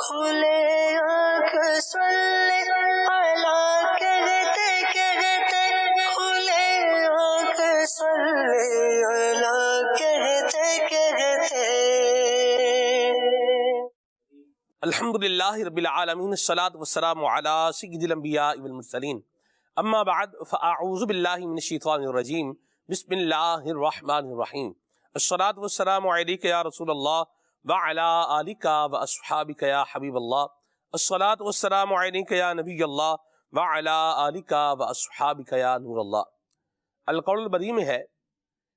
کھلے آنکھ صلی علی کہتے کہتے کھلے آنکھ صلی علی کہتے کہتے. الحمدللہ رب العالمین الصلاۃ والسلام علی سید الانبیاء والمرسلین اما بعد فاعوذ باللہ من الشیطان الرجیم بسم اللہ الرحمن الرحیم. الصلاۃ والسلام علیک یا رسول اللہ وعلی آلک واصحابک یا حبیب اللہ. الصلاۃ والسلام علیک یا نبی اللہ وعلی آلک واصحابک یا نور اللہ. القول البدیع میں ہے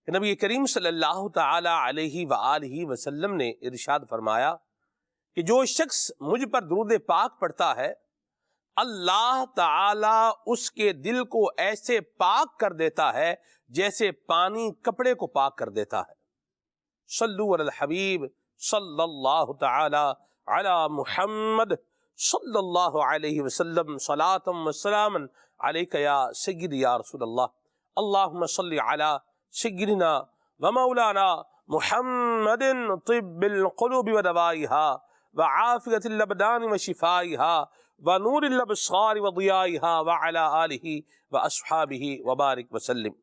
کہ نبی کریم صلی اللہ تعالی علیہ وآلہ وسلم نے ارشاد فرمایا کہ جو شخص مجھ پر درود پاک پڑھتا ہے اللہ تعالی اس کے دل کو ایسے پاک کر دیتا ہے جیسے پانی کپڑے کو پاک کر دیتا ہے. صلو علی الحبیب صلی اللہ تعالی علی محمد صلی اللہ علیہ وسلم صلاۃ و سلام علیک یا سیدی یا رسول اللہ. اللہم صلی علی سیدنا و مولانا محمد طب القلوب و دوائها وعافیت الابدان و شفائها ونور الابصار و ضیائها وعلی آلہ و اصحابہ وبارک وسلم.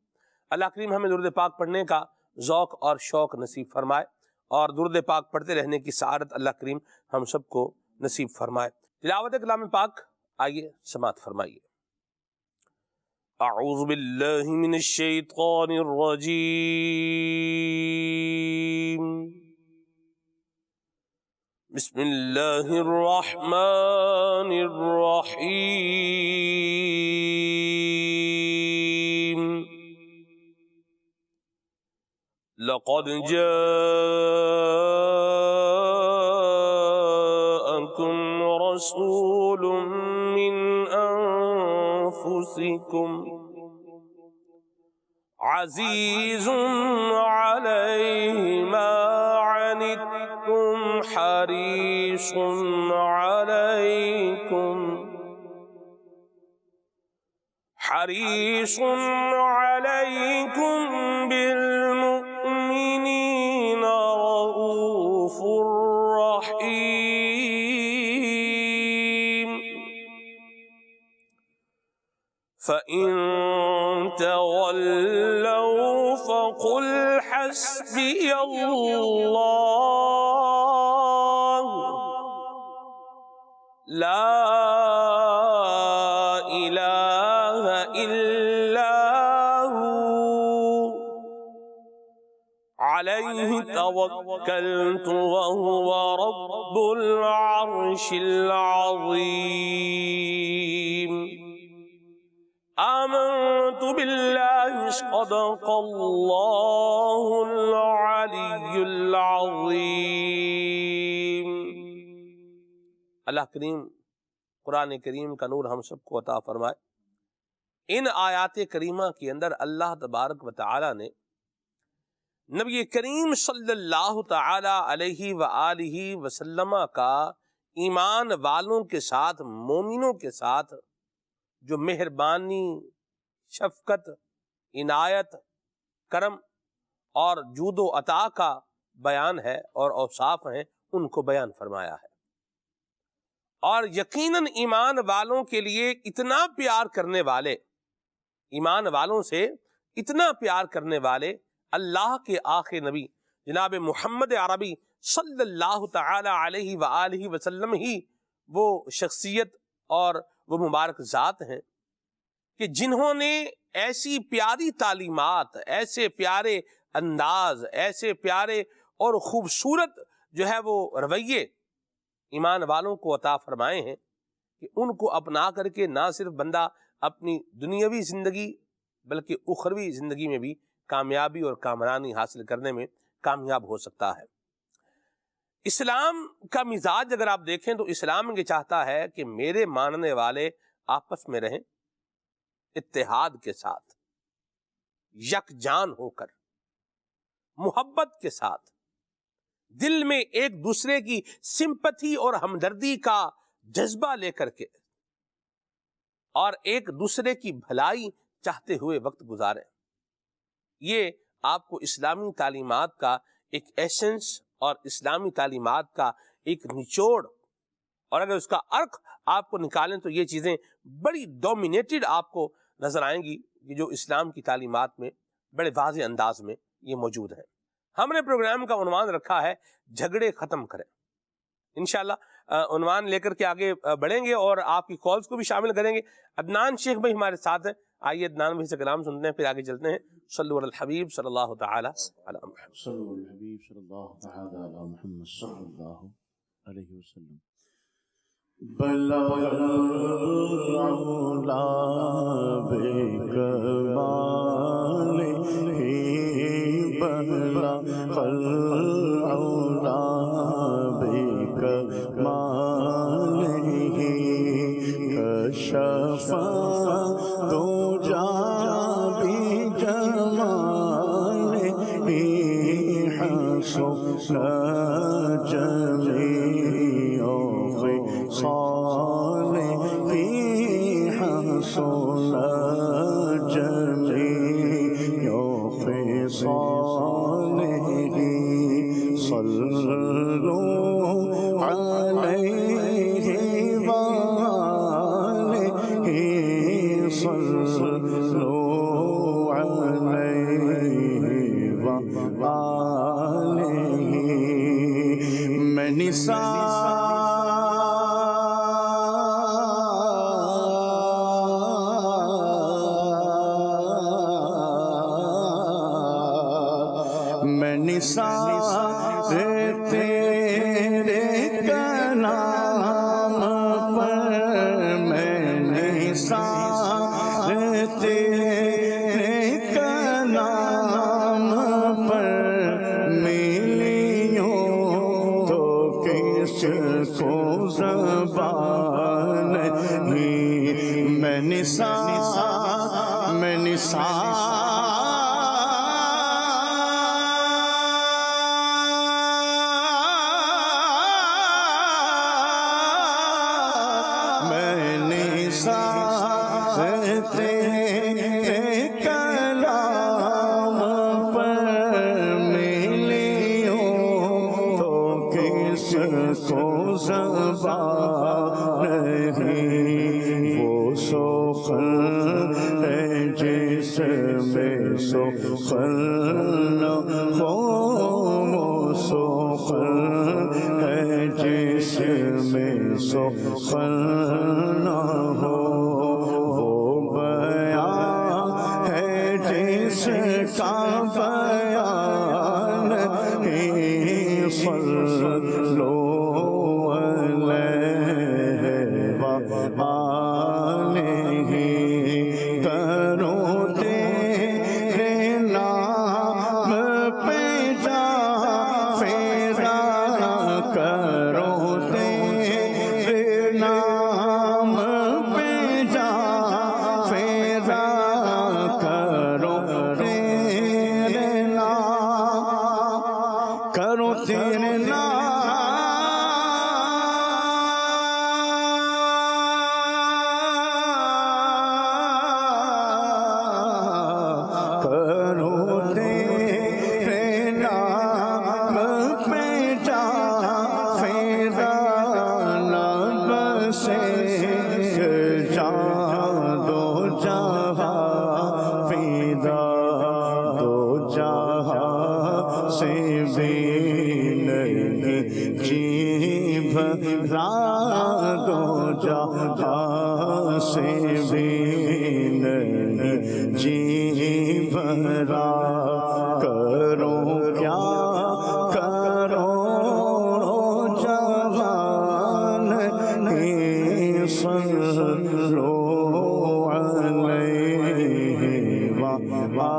اللہ کریم ہمیں درود پاک پڑھنے کا ذوق اور شوق نصیب فرمائے اور درود پاک پڑھتے رہنے کی سعادت اللہ کریم ہم سب کو نصیب فرمائے. تلاوت کلام پاک آئیے سماعت فرمائیے. اعوذ باللہ من الشیطان الرجیم بسم اللہ الرحمن الرحیم. لقد جاءكم رسول من أنفسكم عزيز عليه ما عنتم حريص عليكم بالمؤمنين رؤوف رحيم. فإن تولوا فقل حسبي الله لا إله إلا هو عليه توكلت وهو رب العرش العظيم. آمنت بالله صدق الله العلي العظيم. اللہ کریم قرآن کریم کا نور ہم سب کو عطا فرمائے. ان آیات کریمہ کے اندر اللہ تبارک و تعالی نے نبی کریم صلی اللہ تعالی علیہ وآلہ وسلم کا ایمان والوں کے ساتھ مومنوں کے ساتھ جو مہربانی، شفقت، عنایت، کرم اور جود و عطا کا بیان ہے اور اوصاف ہیں ان کو بیان فرمایا ہے. اور یقیناً ایمان والوں کے لیے اتنا پیار کرنے والے، ایمان والوں سے اتنا پیار کرنے والے اللہ کے آخری نبی جناب محمد عربی صلی اللہ تعالی علیہ وآلہ وسلم ہی وہ شخصیت اور وہ مبارک ذات ہیں کہ جنہوں نے ایسی پیاری تعلیمات، ایسے پیارے انداز، ایسے پیارے اور خوبصورت جو ہے وہ رویے ایمان والوں کو عطا فرمائے ہیں کہ ان کو اپنا کر کے نہ صرف بندہ اپنی دنیاوی زندگی بلکہ اخروی زندگی میں بھی کامیابی اور کامرانی حاصل کرنے میں کامیاب ہو سکتا ہے. اسلام کا مزاج اگر آپ دیکھیں تو اسلام یہ چاہتا ہے کہ میرے ماننے والے آپس میں رہیں اتحاد کے ساتھ، یکجان ہو کر، محبت کے ساتھ، دل میں ایک دوسرے کی سمپتھی اور ہمدردی کا جذبہ لے کر کے اور ایک دوسرے کی بھلائی چاہتے ہوئے وقت گزاریں. یہ آپ کو اسلامی تعلیمات کا ایک ایسنس اور اسلامی تعلیمات کا ایک نچوڑ اور اگر اس کا عرق آپ کو نکالیں تو یہ چیزیں بڑی ڈومینیٹڈ آپ کو نظر آئیں گی کہ جو اسلام کی تعلیمات میں بڑے واضح انداز میں یہ موجود ہے. ہم نے پروگرام کا عنوان رکھا ہے جھگڑے ختم کریں. انشاءاللہ عنوان لے کر کے آگے بڑھیں گے اور آپ کی کالز کو بھی شامل کریں گے. عدنان شیخ بھائی ہمارے ساتھ ہیں. آئیے عدنان بھائی سے کلام سنتے ہیں، پھر آگے چلتے ہیں. صلو علی الحبیب صلی اللہ تعالی علی محمد. صلو علی الحبیب صلی اللہ تعالی علی محمد صلی اللہ علیہ وسلم. بلغ العلا بکمالہ، بلغ العلا بکمالہ، کشف دجا بجمالہ، حسن جمیع خصالہ، حسن جمیع خصالہ. صلو علیہ وآلہ، صلو علیہ وآلہ. میں نثار تیرے کلام پر، میں نثار تیرے کلام پر، ملیوں تو کس کو زبان نہیں. میں نثار، میں نثار تیرے کلام پر، ملیوں تو کس کو زبان نہیں. وہ سخن ہے جس میں سخن نہ ہو، وہ سخن ہے جس میں سخن نہ ہو، کا بیان ہی. صلو علیہ وآلہ، کرو تیرے نام پہ جا فیرا، کرو تیرے نام پہ جا فیرا، کرو تیرے نام، کرو تیرے نام پہ جا فیرا، لب سے جان دو جہاں فیدا، دو جہاں سے بھی جی بھرا، دو جہاں سے بھی نہیں جی بھرا. کرو کیا کرو جوان ہی، صلو علیہ وآلہ.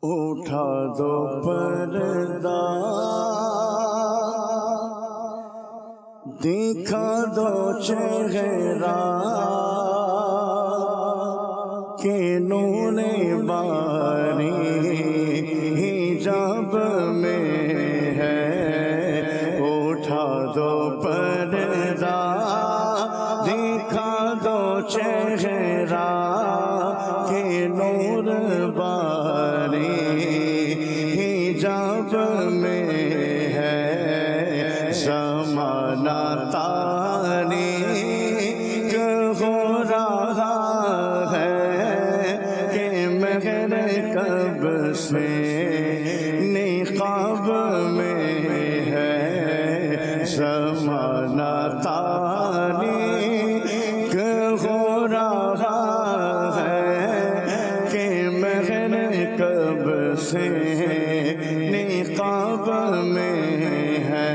اٹھا دو پردہ، دکھا دو چہرہ، کہ نور باری حجاب میں ہے. اٹھا دو پردہ، دکھا دو چہرہ، کہ نور باری جب میں ہے زمانہ تاریک ہو رہا ہے کہ مگر کب سے نقاب میں ہے زمانہ تاریک ہو رہا ہے کہ مگر کب سے نقاب میں ہے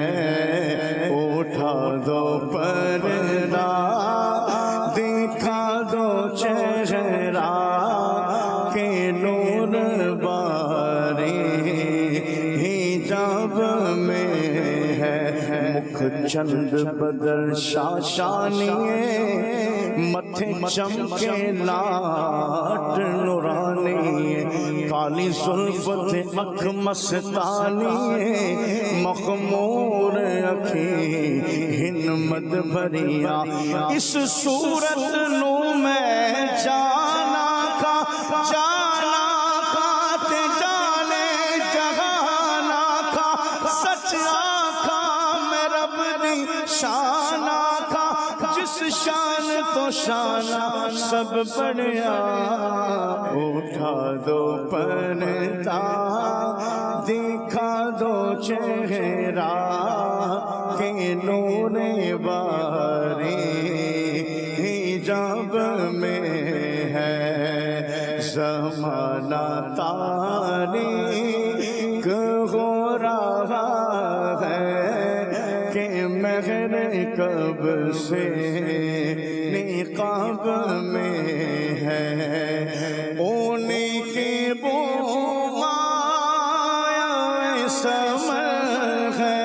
اٹھا دو پردہ دکھا دو چہرہ کہ نور باری حجاب میں ہے مکھ چند بدر شاشانیے متھے چمکے لاٹ نورانی کالی زلفت اکھ مستانی مخمور اکھی ہنمت بھریا اس صورت نو میں جانا کا تے جانے جہانا کا سچ آکھا میں رب دی شان آکھا جس شان تو شانہ سب بڑھیا اٹھا دو پردہ دکھا دو چہرہ کہ نور باری حجاب میں ہے زمانہ تاریک ہو رہا ہے کہ مگر کب سے نقاب میں ہے انہی کی بو مایا سمر ہے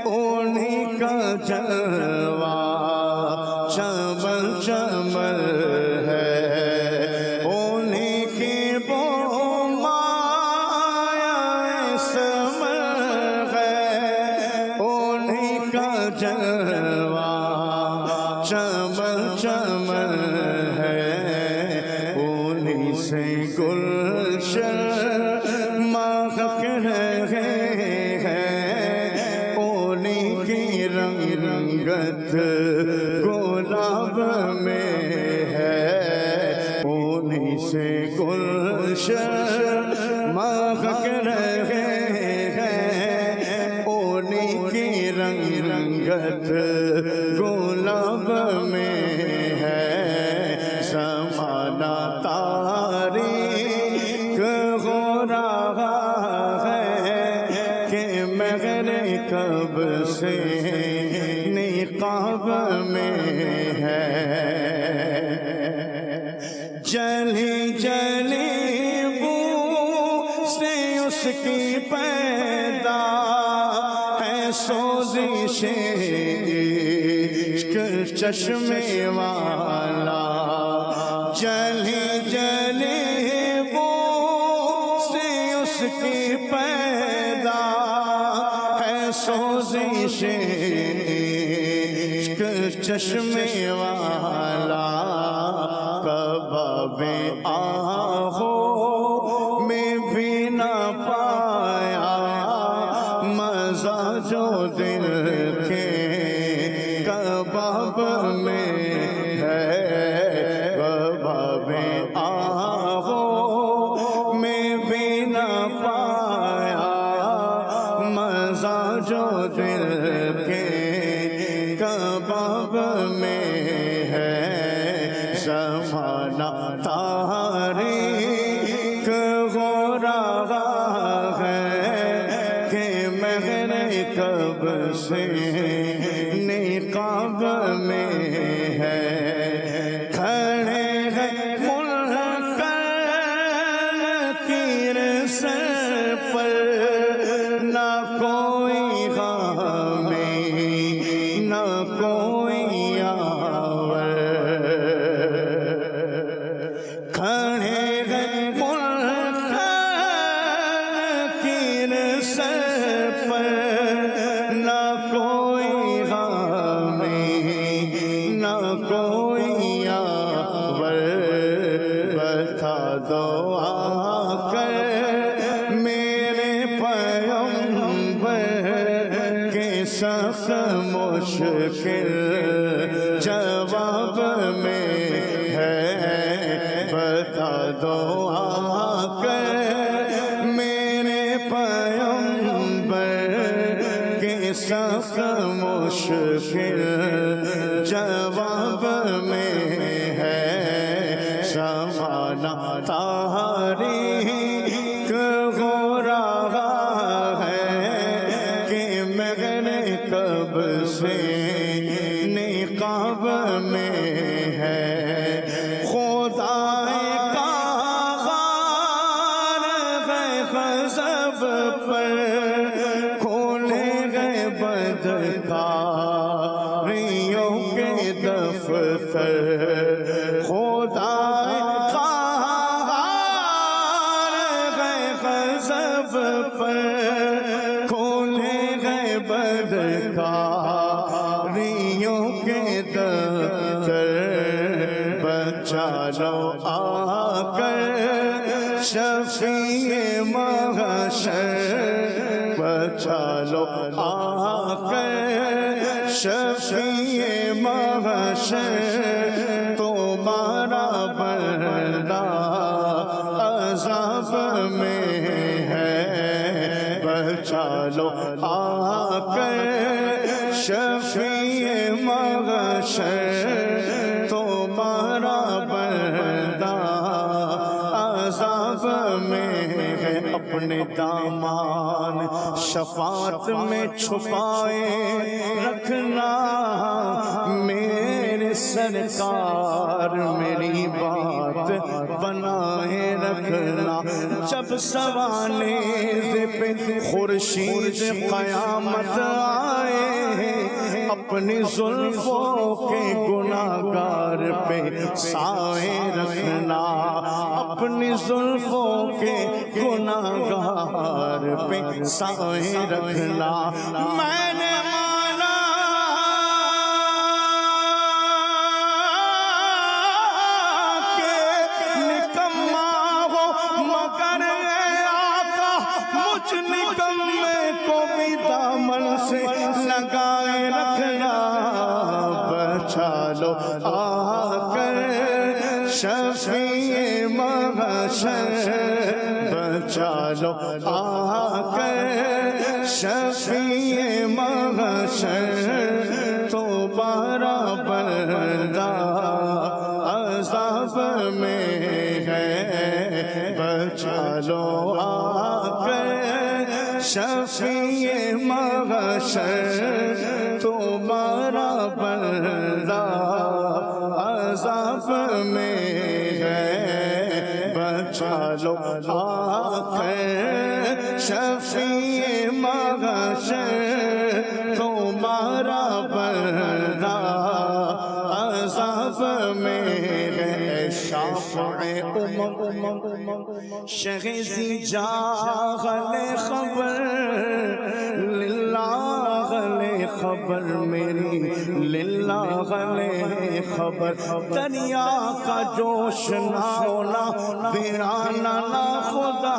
انہی کا جلوہ چمل چمل ہے انہی کی بو مایا سمر ہے انہی کا جلوہ چمل چمل ہے انہی سے گلشن مہک رہے ہیں انہی کی رنگت گلاب میں ہے انہی سے گلشن مہک رہے ہیں انہی کی رنگت گلاب میں ہے زمانہ تاریک ہو رہا ہے کہ مگر کب سے نقاب میں ہے جلی جلی بو سے اس کی پیدا ہے سوزش عشق چشمے والا جلی جلی بو سے اس کی پیدا ہے سوزش عشق چشمے والا کباب آہو میں بھی نہ پایا مزہ جو دل کے کباب میں ہے کباب آہو میں بھی نہ پایا مزہ جو دل کے کباب میں ہے زمانہ تاریک ہو رہا ہے کہ مگر کب سے نقاب میں ہے کھڑے ہیں منکر سر پر نہ کوئی غامی نہ کوئی آور کھڑے ہیں منکر سر پر نہ کوئی غامی نہ کوئی آور بتا دو آ کر میرے پر سخت مشکل جواب میں ہے، بتا دو آ کر میرے پیغمبر کے سخت مشکل جواب میں ہے، زمانہ تاریخ ہو رہا ہے کہ مغرب سے نقاب میں ہے، خدا کا غار ہے غضب پر، کھولے گئے بدکاریوں کے دفتر، خدا کا غار ہے غضب پر، کھولے گئے بدکاریوں کے دفتر، بچا لو آ کر شفیع محشر، بچا لو آ کر شفیع محشر، تمہارا بندہ عذاب میں ہے، بچا لو آ کر شفیع محشر، تمہارا بندہ عذاب میں ہے، اپنے دامان شفاعت میں چھپائے رکھنا میرے سرکار، میری بات بنائے رکھنا، جب سوانح پہ خورشید قیامت آئے، اپنی زلفوں کے گناہگار پہ سائے رکھنا، اپنی زلفوں کے گناہگار پہ سائے رکھنا، میں نے مانا کہ نکما ہو مگر اے آقا مجھ نکمے کو بھی دامن سے لگائے رکھنا، بچا لو آ کر شفیع محشر، بچا لو آ کر شفیع محشر، تمہارا بندہ عذاب میں ہے، بچا لو آ کر شفیع محشر، تمہارا بندہ عذاب میں ہے، بچا لو آ کر شفیع محشر، تمہارا بندہ عذاب میں ہے، شافع شہزی جاغل خبر للہ غلے خبر میری للہ غلے خبر، دریا کا جوش نہ ہونا ویرانہ نہ خدا،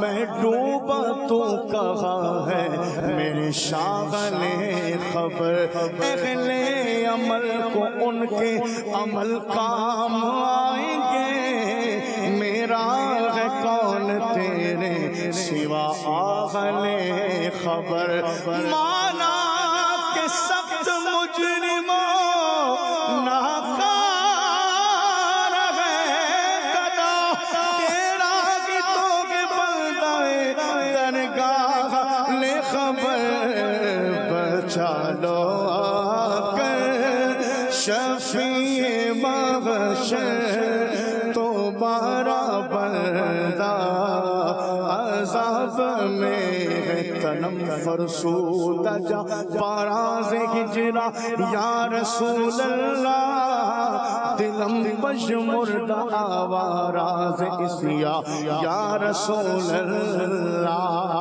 میں ڈوبا تو کہا ہے میرے شاغل خبر، اہل عمل کو ان کے عمل کام آئیں گے، میرا ہے کون تیرے سوا آغل خبر، مانا کہ سخت مجرموں ناکار ہے گدا، تیرا گیتوں کے بندہ درگاہ لے خبر، بچا لو آ کر شفیع محشر، تمہارا بندہ عذاب میں ہے، تنم فرسودہ جا باراز ہجرا یا رسول اللہ، دلم پشمردہ آواراز اسیا یا رسول اللہ،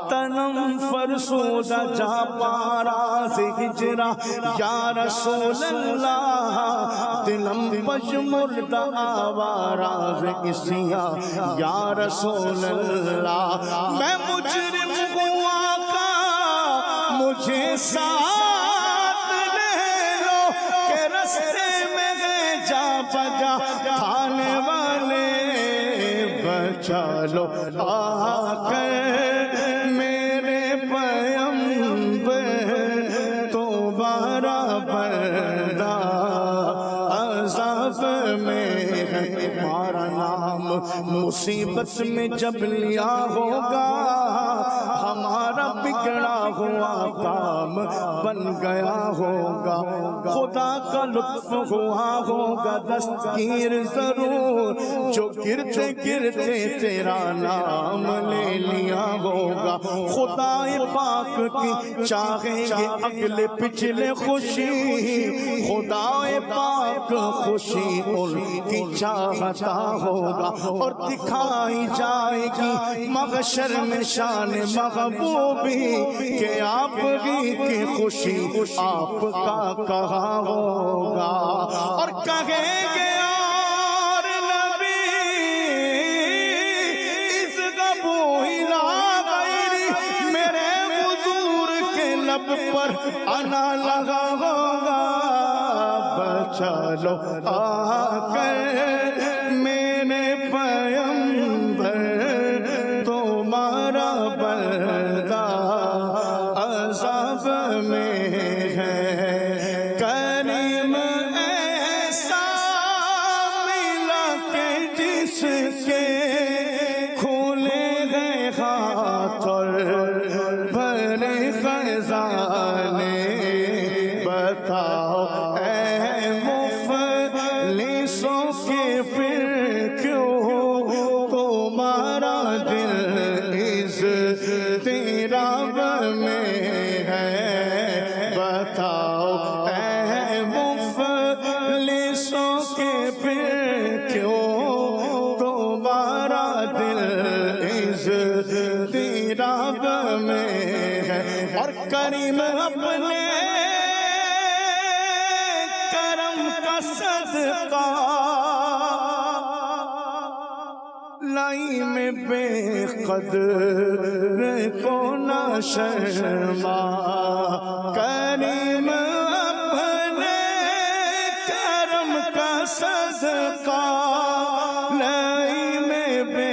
تنم فرسودہ جا باراز ہجرا یا رسول اللہ، دلم پشمردہ آواراز اسیا یا رسول اللہ، میں مجرم ہوں آقا مجھے ساتھ لے لو کہ رستے میں گئے جا بجا کھانے والے بچا لو آ کر میرے پیمبر دوبارہ بردہ عذاب میں ہے تمہارا نام مصیبت میں جب لیا ہوگا ہمارا بگڑا ہوا کام بن گیا ہوگا خدا کا لطف ہوا ہوگا دستگیر ضرور جو گرتے گرتے تیرا نام لے لیا ہوگا خدا پاک کی چاہیں گے اگلے پچھلے خوشی خدا پاک خوشی ان کی چاہتا ہوگا اور دکھائی جائے گی محشر میں شان محبوبی کہ آپ ہی کی خوشی آپ کا کہا ہوگا اور کہیں گے اور نبی اس گبوئی لا غیری میرے حضور کے لب پر انا لگا ہوگا بچا لو آ کر میرے پیمبر تمہارا بندہ عذاب میں ہے کریم ایسا ملا کہ جس کے کھولے گئے ہاتھ اور بھرے خزانے بتاؤ اے مفلسوں کے پھر کیوں تمہارا دل اس اضطراب میں ہے بتاؤ اے مفلسوں کے پھر کیوں تمہارا دل اس اضطراب میں ہے اور کریم اپنے کرم کا صدقہ لائی میں بے قدر کو نہ شرما کریم اپنے کرم کا صدقہ لائی میں بے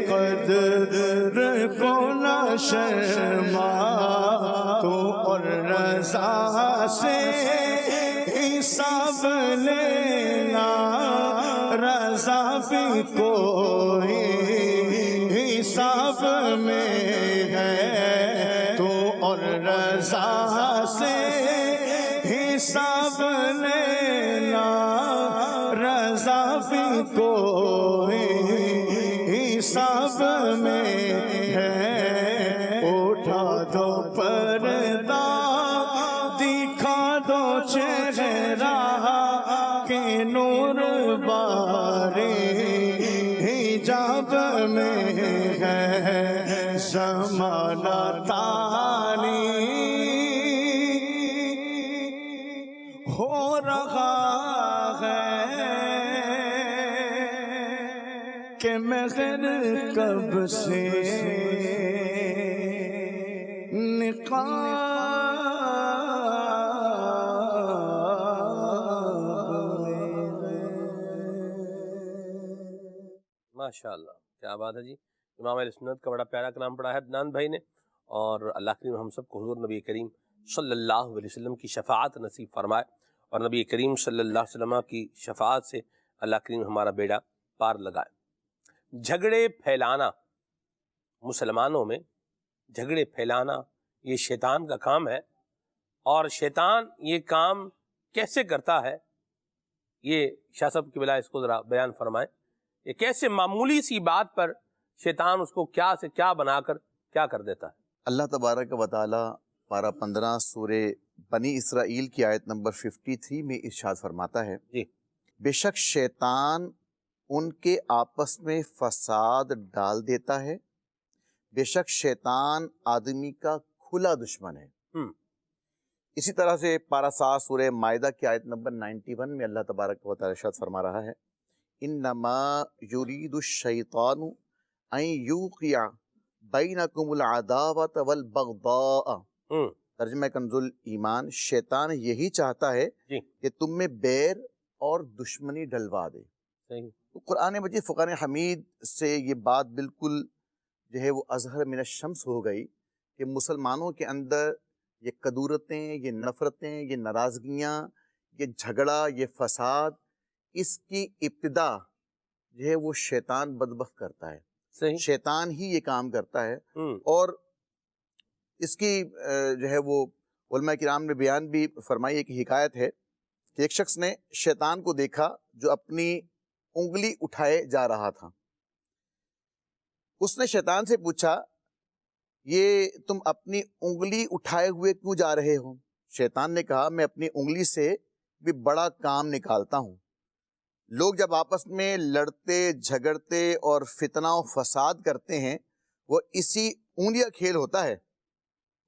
قدر کو نہ شرما تو اور رضا سے حساب لینا رضا بھی کوئی حساب میں ہے تو اور رضا سے حساب لینا رضا بھی کوئی حساب میں ہے اٹھا دو پردہ دکھا دو چہرہ کہ نور بارے حجاب میں ہے زمانہ تانی ہو رہا ہے کہ مہر کب سے ماشاءاللہ کیا بات ہے جی. امام اہل سنت کا بڑا پیارا کلام پڑھا ہے عدنان بھائی نے اور اللہ کریم ہم سب کو حضور نبی کریم صلی اللہ علیہ وسلم کی شفاعت نصیب فرمائے اور نبی کریم صلی اللہ علیہ وسلم کی شفاعت سے اللہ کریم ہمارا بیڑا پار لگائے. جھگڑے پھیلانا مسلمانوں میں جھگڑے پھیلانا یہ شیطان کا کام ہے اور شیطان یہ کام کیسے کرتا ہے یہ شاہ صاحب کی بلا اس کو ذرا بیان فرمائیں. یہ کیسے معمولی سی بات پر شیطان اس کو کیا سے کیا بنا کر کیا کر دیتا ہے. اللہ تبارک و تعالی پارہ 15 سورہ بنی اسرائیل کی آیت نمبر 53 میں ارشاد فرماتا ہے جی بے شک شیطان ان کے آپس میں فساد ڈال دیتا ہے، بے شک شیطان آدمی کا کھلا دشمن ہے. اسی طرح سے پارہ 7 سورہ مائدہ کی آیت نمبر 91 میں اللہ تبارک و تعالی ارشاد فرما رہا ہے انما یرید الشیطان ان یوقع بینکم العداوۃ والبغضاء ترجمہ کنز ایمان، شیطان یہی چاہتا ہے جی کہ تم میں بیر اور دشمنی ڈلوا دے۔ صحیح، تو قرآن مجید فقان حمید سے یہ بات بالکل جو ہے وہ اظہر من الشمس ہو گئی کہ مسلمانوں کے اندر یہ کدورتیں، یہ نفرتیں، یہ ناراضگیاں، یہ جھگڑا، یہ فساد، اس کی ابتدا جو ہے وہ شیطان بدبخت کرتا ہے، صحیح، شیطان ہی یہ کام کرتا ہے۔ اور اس کی جو ہے وہ علماء کرام نے بیان بھی فرمائی، ایک حکایت ہے کہ ایک شخص نے شیطان کو دیکھا جو اپنی انگلی اٹھائے جا رہا تھا۔ اس نے شیطان سے پوچھا، یہ تم اپنی انگلی اٹھائے ہوئے کیوں جا رہے ہو؟ شیطان نے کہا، میں اپنی انگلی سے بھی بڑا کام نکالتا ہوں۔ لوگ جب آپس میں لڑتے جھگڑتے اور فتنہ و فساد کرتے ہیں، وہ اسی انگلی کا کھیل ہوتا ہے۔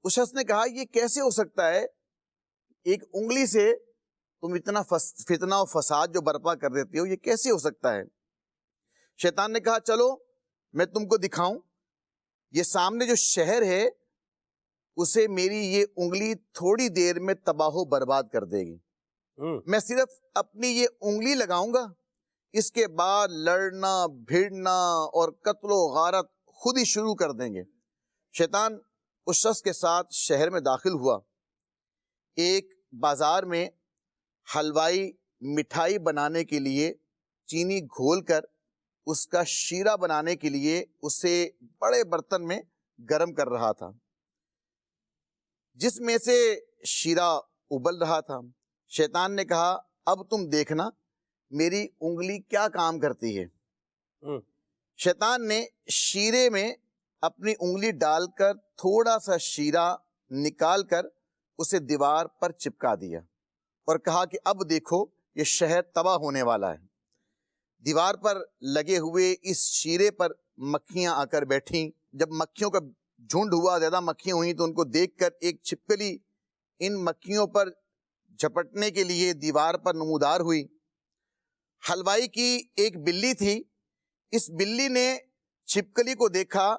اس شخص نے کہا، یہ کیسے ہو سکتا ہے؟ ایک انگلی سے تم اتنا فتنہ و فساد جو برپا کر دیتے ہو، یہ کیسے ہو سکتا ہے؟ شیطان نے کہا، چلو میں تم کو دکھاؤں، یہ سامنے جو شہر ہے اسے میری یہ انگلی تھوڑی دیر میں تباہ و برباد کر دے گی۔ میں صرف اپنی یہ انگلی لگاؤں گا، اس کے بعد لڑنا بھیڑنا اور قتل و غارت خود ہی شروع کر دیں گے۔ شیطان اس شخص کے ساتھ شہر میں داخل ہوا۔ ایک بازار میں حلوائی مٹھائی بنانے کے لیے چینی گھول کر اس کا شیرہ بنانے کے لیے اسے بڑے برتن میں گرم کر رہا تھا، جس میں سے شیرہ ابل رہا تھا۔ شیطان نے کہا، اب تم دیکھنا میری انگلی کیا کام کرتی ہے۔ شیطان نے شیرے میں اپنی انگلی ڈال کر تھوڑا سا شیرہ نکال کر اسے دیوار پر چپکا دیا اور کہا کہ اب دیکھو یہ شہر تباہ ہونے والا ہے۔ دیوار پر لگے ہوئے اس شیرے پر مکھیاں آ کر بیٹھیں۔ جب مکھیوں کا جھنڈ ہوا، زیادہ مکھیاں ہوئیں، تو ان کو دیکھ کر ایک چھپکلی ان مکھیوں پر جھپٹنے کے لیے دیوار پر نمودار ہوئی۔ حلوائی کی ایک بلی تھی، اس بلی نے چھپکلی کو دیکھا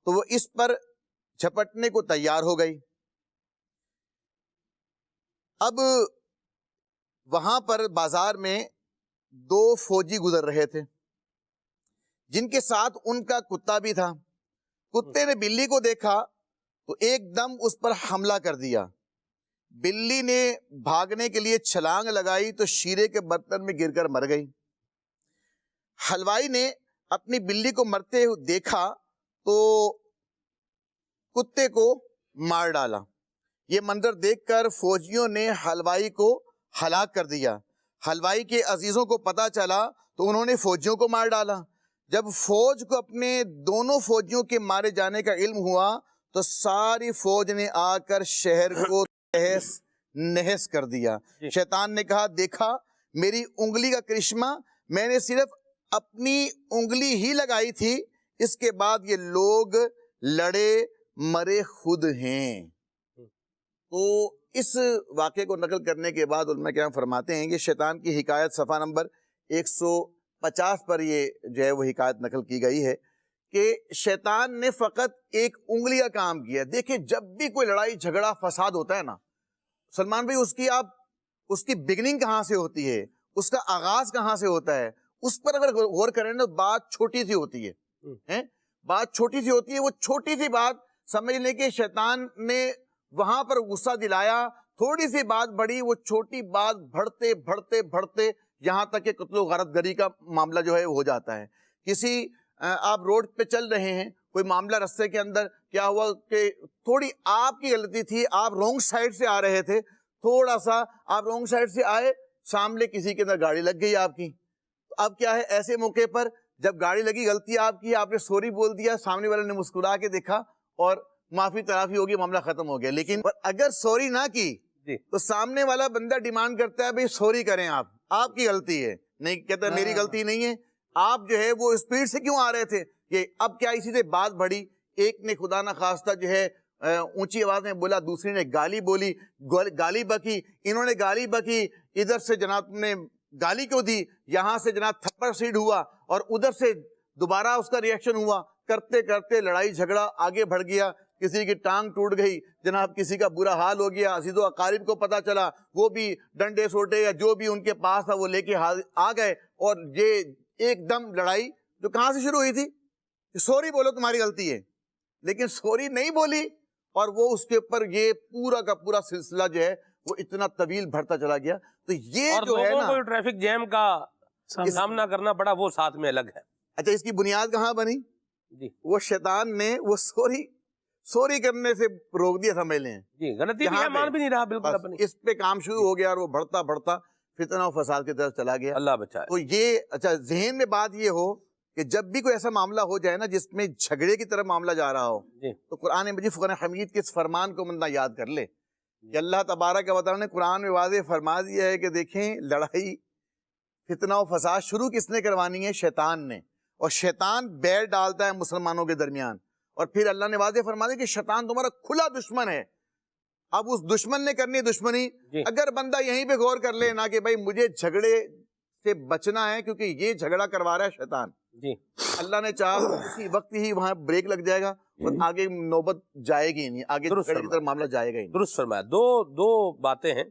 تو وہ اس پر جھپٹنے کو تیار ہو گئی۔ اب وہاں پر بازار میں دو فوجی گزر رہے تھے، جن کے ساتھ ان کا کتا بھی تھا۔ کتے نے بلی کو دیکھا تو ایک دم اس پر حملہ کر دیا۔ بلی نے بھاگنے کے لیے چھلانگ لگائی تو شیرے کے برتن میں گر کر مر گئی۔ حلوائی نے اپنی بلی کو مرتے ہوئے دیکھا تو کتے کو مار ڈالا۔ یہ منظر دیکھ کر فوجیوں نے حلوائی کو ہلاک کر دیا۔ حلوائی کے عزیزوں کو پتا چلا تو انہوں نے فوجیوں کو مار ڈالا۔ جب فوج کو اپنے دونوں فوجیوں کے مارے جانے کا علم ہوا تو ساری فوج نے آ کر شہر کو تہس نہس کر دیا۔ شیطان نے کہا، دیکھا میری انگلی کا کرشمہ، میں نے صرف اپنی انگلی ہی لگائی تھی، اس کے بعد یہ لوگ لڑے مرے خود ہیں۔ تو اس واقعے کو نقل کرنے کے بعد علماء کرام فرماتے ہیں کہ شیطان کی حکایت صفحہ نمبر 150 پر یہ جو ہے وہ حکایت نقل کی گئی ہے کہ شیطان نے فقط ایک انگلی کا کام کیا۔ دیکھیں جب بھی کوئی لڑائی جھگڑا فساد ہوتا ہے نا سلمان بھائی، اس کی بگننگ کہاں سے ہوتی ہے، اس کا آغاز کہاں سے ہوتا ہے، اس پر اگر غور کریں نا بات چھوٹی سی ہوتی ہے، بات چھوٹی سی ہوتی ہے۔ وہ چھوٹی سی بات سمجھ لیں کہ شیطان نے وہاں پر غصہ دلایا، تھوڑی سی بات بڑھی، وہ چھوٹی بات بڑھتے بڑھتے بڑھتے یہاں تک کہ قتل و غارت گری کا معاملہ جو ہے ہو جاتا ہے۔ کسی آپ روڈ پہ چل رہے ہیں، کوئی معاملہ رستے کے اندر کیا ہوا کہ تھوڑی آپ کی غلطی تھی، آپ رونگ سائڈ سے آ رہے تھے، تھوڑا سا آپ رونگ سائڈ سے آئے، سامنے کسی کے اندر گاڑی لگ گئی آپ کی۔ اب کیا ہے، ایسے موقع پر جب گاڑی لگی، غلطی آپ کی، آپ نے سوری بول دیا، سامنے والے نے مسکرا کے دیکھا اور معافی تلافی ہوگی، معاملہ ختم ہو گیا۔ لیکن اگر سوری نہ کی تو سامنے والا بندہ ڈیمانڈ کرتا ہے بھئی سوری کریں، آپ کی غلطی ہے، نہیں کہتا میری غلطی نہیں ہے، آپ جو ہے وہ اسپیڈ سے کیوں آ رہے تھے۔ یہ اب کیا اسی سے بات بڑھی، ایک نے خدا نہ خواستہ جو ہے اونچی آواز میں بولا، دوسری نے گالی بولی، گالی بکی، انہوں نے گالی بکی، ادھر سے جناب نے گالی کیوں دی، یہاں سے جناب تھپڑ سیڑھ ہوا اور ادھر سے دوبارہ اس کا ریئیکشن ہوا، کرتے کرتے لڑائی جھگڑا آگے بڑھ گیا۔ کسی کی ٹانگ ٹوٹ گئی جناب، کسی کا برا حال ہو گیا، عزیز و اقارب کو پتا چلا، وہ بھی ڈنڈے سوٹے یا جو بھی ان کے پاس تھا وہ لے کے آ گئے، اور یہ ایک دم لڑائی جو کہاں سے شروع ہوئی تھی، سوری بولو تمہاری غلطی ہے، لیکن سوری نہیں بولی، اور وہ اس کے اوپر یہ پورا کا پورا سلسلہ جو ہے وہ اتنا طویل بڑھتا چلا گیا. تو یہ اور جو ہے لوگوں نا، کو ٹریفک جیم کا سامنا کرنا پڑا، وہ ساتھ میں الگ ہے. اچھا اس کی بنیاد کہاں بنی؟ جی وہ شیطان نے وہ سوری کرنے سے روک دیا، سمجھ لیں. جی غلطی بھی یہاں ہے، مان بھی نہیں رہا بالکل بس اپنی. اس پہ کام شروع ہو گیا اور وہ بڑھتا بڑھتا فتنہ و فساد کی طرف چلا گیا. اللہ بچائے. تو یہ اچھا ذہن میں بات یہ ہو کہ جب بھی کوئی ایسا معاملہ ہو جائے نا جس میں جھگڑے کی طرف معاملہ جا رہا ہو، جی تو قرآن مجید فرقان حمید کے اس فرمان کو بندہ یاد کر لے کہ اللہ تبارک و تعالیٰ نے قرآن میں واضح فرما دیا ہے کہ دیکھیں لڑائی فتنہ و فساد شروع کس نے کروانی ہے؟ شیطان نے. اور شیطان بیر ڈالتا ہے مسلمانوں کے درمیان، اور پھر اللہ نے واضح فرما دیا کہ شیطان تمہارا کھلا دشمن ہے. اب اس دشمن نے کرنی دشمنی. جی. اگر بندہ یہیں پہ غور کر لے نا کہ بھائی مجھے جھگڑے سے بچنا ہے کیونکہ یہ جھگڑا کروا رہا ہے شیطان، جی اللہ نے چاہا تو اسی وقت ہی وہاں بریک لگ جائے گا اور آگے نوبت جائے گی نہیں، آگے جھگڑے کی طرف معاملہ جائے گا ہی نہیں. درست فرمایا. دو باتیں ہیں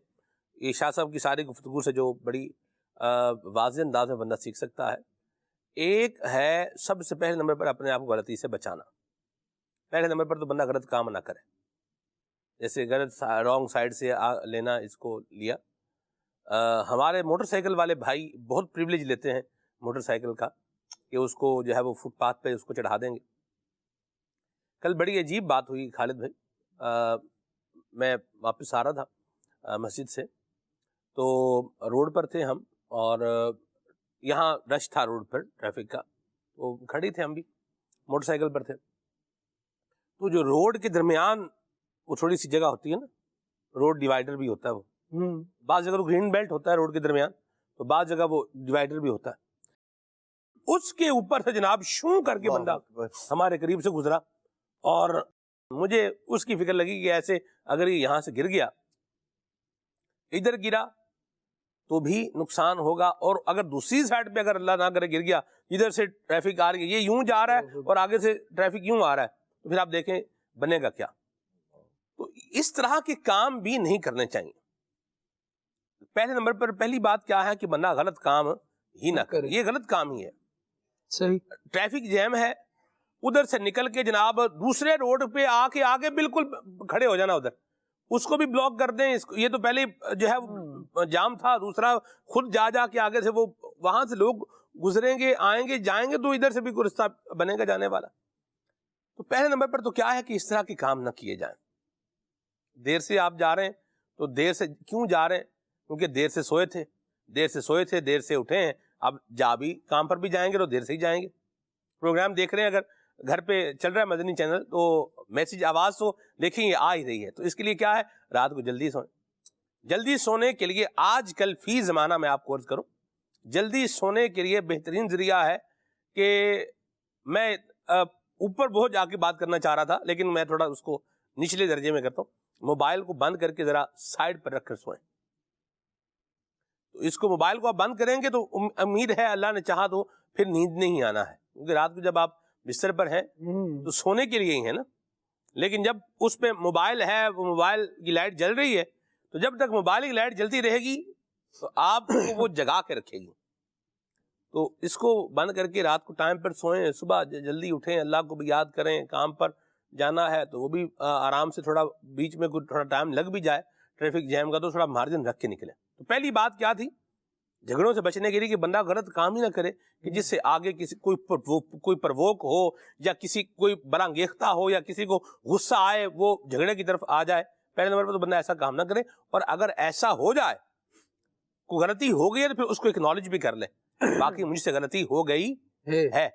یہ شاہ صاحب کی ساری گفتگو سے جو بڑی واضح انداز میں بندہ سیکھ سکتا ہے. ایک ہے سب سے پہلے نمبر پر اپنے آپ کو غلطی سے بچانا. پہلے نمبر پر تو بندہ غلط کام نہ کرے، جیسے غلط رانگ سائڈ سے لینا، اس کو لیا. ہمارے موٹر سائیکل والے بھائی بہت پریولیج لیتے ہیں موٹر سائیکل کا کہ اس کو جو ہے وہ فٹ پاتھ پہ اس کو چڑھا دیں گے. کل بڑی عجیب بات ہوئی خالد بھائی، میں واپس آ رہا تھا مسجد سے، تو روڈ پر تھے ہم، اور یہاں رش تھا روڈ پر ٹریفک کا، تو کھڑی تھے ہم بھی موٹر سائیکل پر تھے. تو جو روڈ کے درمیان وہ تھوڑی سی جگہ ہوتی ہے نا، روڈ ڈیوائیڈر بھی ہوتا ہے، وہ بعض جگہ گرین بیلٹ ہوتا ہے روڈ کے درمیان، تو بعض جگہ وہ ڈیوائیڈر بھی ہوتا ہے. اس کے اوپر سے جناب شوں کر کے بندہ ہمارے قریب سے گزرا، اور مجھے اس کی فکر لگی کہ ایسے اگر یہ یہاں سے گر گیا، ادھر گرا تو بھی نقصان ہوگا، اور اگر دوسری سائڈ پہ اگر اللہ نہ کرے گر گیا، ادھر سے ٹریفک آ رہی ہے، یہ یوں جا رہا ہے اور آگے سے ٹریفک یوں آ رہا ہے، تو پھر آپ دیکھیں بنے گا کیا. تو اس طرح کے کام بھی نہیں کرنے چاہیے. پہلے نمبر پر پہلی بات کیا ہے کہ بندہ غلط کام ہی نہ کرے، یہ غلط کام ہی ہے. صحیح. ٹریفک جیم ہے، ادھر سے نکل کے جناب دوسرے روڈ پہ آ کے آگے بالکل کھڑے ہو جانا، ادھر اس کو بھی بلاک کر دیں. یہ تو پہلے جو ہے جام تھا، دوسرا خود جا کے آگے سے وہ وہاں سے لوگ گزریں گے، آئیں گے، جائیں گے، تو ادھر سے بھی کوئی رستہ بنے گا جانے والا. تو پہلے نمبر پر تو کیا ہے کہ اس طرح کے کام نہ کیے جائیں. دیر سے آپ جا رہے ہیں تو دیر سے کیوں جا رہے ہیں؟ کیونکہ دیر سے سوئے تھے، دیر سے اٹھے ہیں. اب جا بھی کام پر بھی جائیں گے تو دیر سے ہی جائیں گے. پروگرام دیکھ رہے ہیں، اگر گھر پہ چل رہا ہے مدنی چینل تو میسج آواز تو دیکھیں یہ آ ہی رہی ہے. تو اس کے لیے کیا ہے، رات کو جلدی سوئیں. جلدی سونے کے لیے آج کل فی زمانہ میں آپ کو عرض کروں، جلدی سونے کے لیے بہترین ذریعہ ہے کہ میں اوپر بہت جا کے بات کرنا چاہ رہا تھا لیکن میں تھوڑا اس کو نچلے درجے میں کرتا ہوں. موبائل کو بند کر کے ذرا سائڈ پر رکھ کر سوئیں. تو اس کو موبائل کو آپ بند کریں گے تو امید ہے اللہ نے چاہا تو پھر نیند نہیں آنا ہے، کیونکہ رات کو جب آپ بستر پر ہیں تو سونے کے لیے ہی ہے نا. لیکن جب اس پہ موبائل ہے، وہ موبائل کی لائٹ جل رہی ہے، تو جب تک موبائل کی لائٹ جلتی رہے گی تو آپ کو وہ جگا کے رکھے گی. تو اس کو بند کر کے رات کو ٹائم پر سوئیں، صبح جلدی اٹھیں، اللہ کو بھی یاد کریں. کام پر جانا ہے تو وہ بھی آرام سے، تھوڑا بیچ میں تھوڑا ٹائم لگ بھی جائے ٹریفک جیم کا تو تھوڑا مارجن رکھ کے نکلیں. تو پہلی بات کیا تھی جھگڑوں سے بچنے کے لیے کہ بندہ غلط کام ہی نہ کرے کہ جس سے آگے کسی کوئی پرووک ہو یا کسی کوئی برانگیختہ ہو یا کسی کو غصہ آئے، وہ جھگڑے کی طرف آ جائے. پہلے نمبر پر تو بندہ ایسا کام نہ کرے، اور اگر ایسا ہو جائے کوئی غلطی ہو گئی ہے تو پھر اس کو ایکنالج بھی کر لے، باقی مجھ سے غلطی ہو گئی ہے،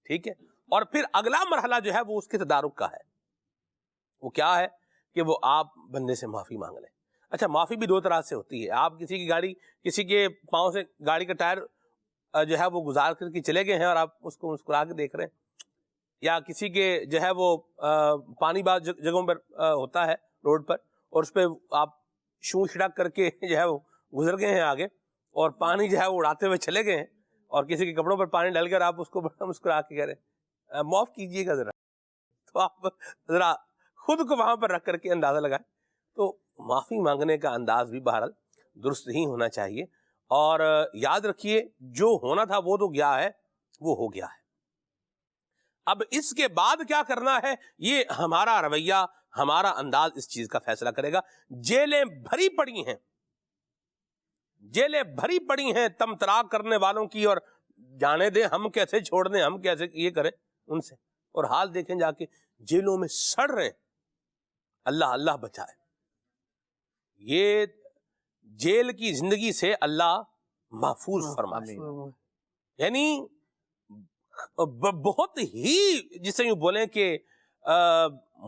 ٹھیک ہے. اور پھر اگلا مرحلہ جو ہے وہ اس کے تدارک کا ہے. وہ کیا ہے کہ وہ آپ بندے سے معافی مانگ لیں. اچھا، معافی بھی دو طرح سے ہوتی ہے. آپ کسی کی گاڑی، کسی کے پاؤں سے گاڑی کا ٹائر جو ہے وہ گزار کر کے چلے گئے ہیں اور آپ اس کو مسکرا کے دیکھ رہے ہیں، یا کسی کے جو ہے وہ پانی بعض جگہوں پر ہوتا ہے روڈ پر، اور اس پہ آپ شوں چھڑک کر کے جو ہے وہ گزر گئے ہیں آگے، اور پانی جو ہے وہ اڑاتے ہوئے چلے گئے ہیں، اور کسی کے کپڑوں پر پانی ڈال کر آپ اس کو بڑا مسکرا کے کہہ رہے ہیں معاف کیجیے گا ذرا. تو آپ ذرا خود کو وہاں پر رکھ کر کے اندازہ لگائے. تو معافی مانگنے کا انداز بھی بہرحال درست ہی ہونا چاہیے. اور یاد رکھیے جو ہونا تھا وہ تو گیا ہے، وہ ہو گیا ہے. اب اس کے بعد کیا کرنا ہے یہ ہمارا رویہ، ہمارا انداز اس چیز کا فیصلہ کرے گا. جیلیں بھری پڑی ہیں، جیلیں بھری پڑی ہیں تم تراک کرنے والوں کی، اور جانے دیں ہم کیسے چھوڑ دیں، ہم کیسے یہ کریں ان سے. اور حال دیکھیں جا کے جیلوں میں سڑ رہے ہیں. اللہ اللہ بچائے. یہ جیل کی زندگی سے اللہ محفوظ فرمائے. یعنی بہت ہی جسے یوں بولیں کہ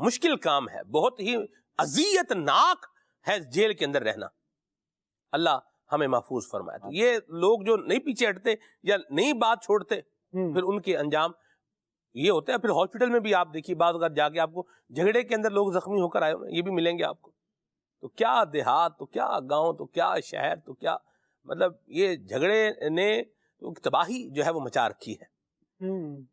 مشکل کام ہے، بہت ہی اذیت ناک ہے جیل کے اندر رہنا. اللہ ہمیں محفوظ فرمائے. تو یہ لوگ جو نہیں پیچھے ہٹتے یا نہیں بات چھوڑتے، پھر ان کے انجام یہ ہوتا ہے. پھر ہاسپٹل میں بھی آپ دیکھیے بعض اوقات جا کے آپ کو جھگڑے کے اندر لوگ زخمی ہو کر آئے ہوئے یہ بھی ملیں گے آپ کو. تو کیا دیہات، تو کیا گاؤں، تو کیا شہر، تو کیا مطلب یہ جھگڑے نے تباہی جو ہے وہ مچا رکھی ہے.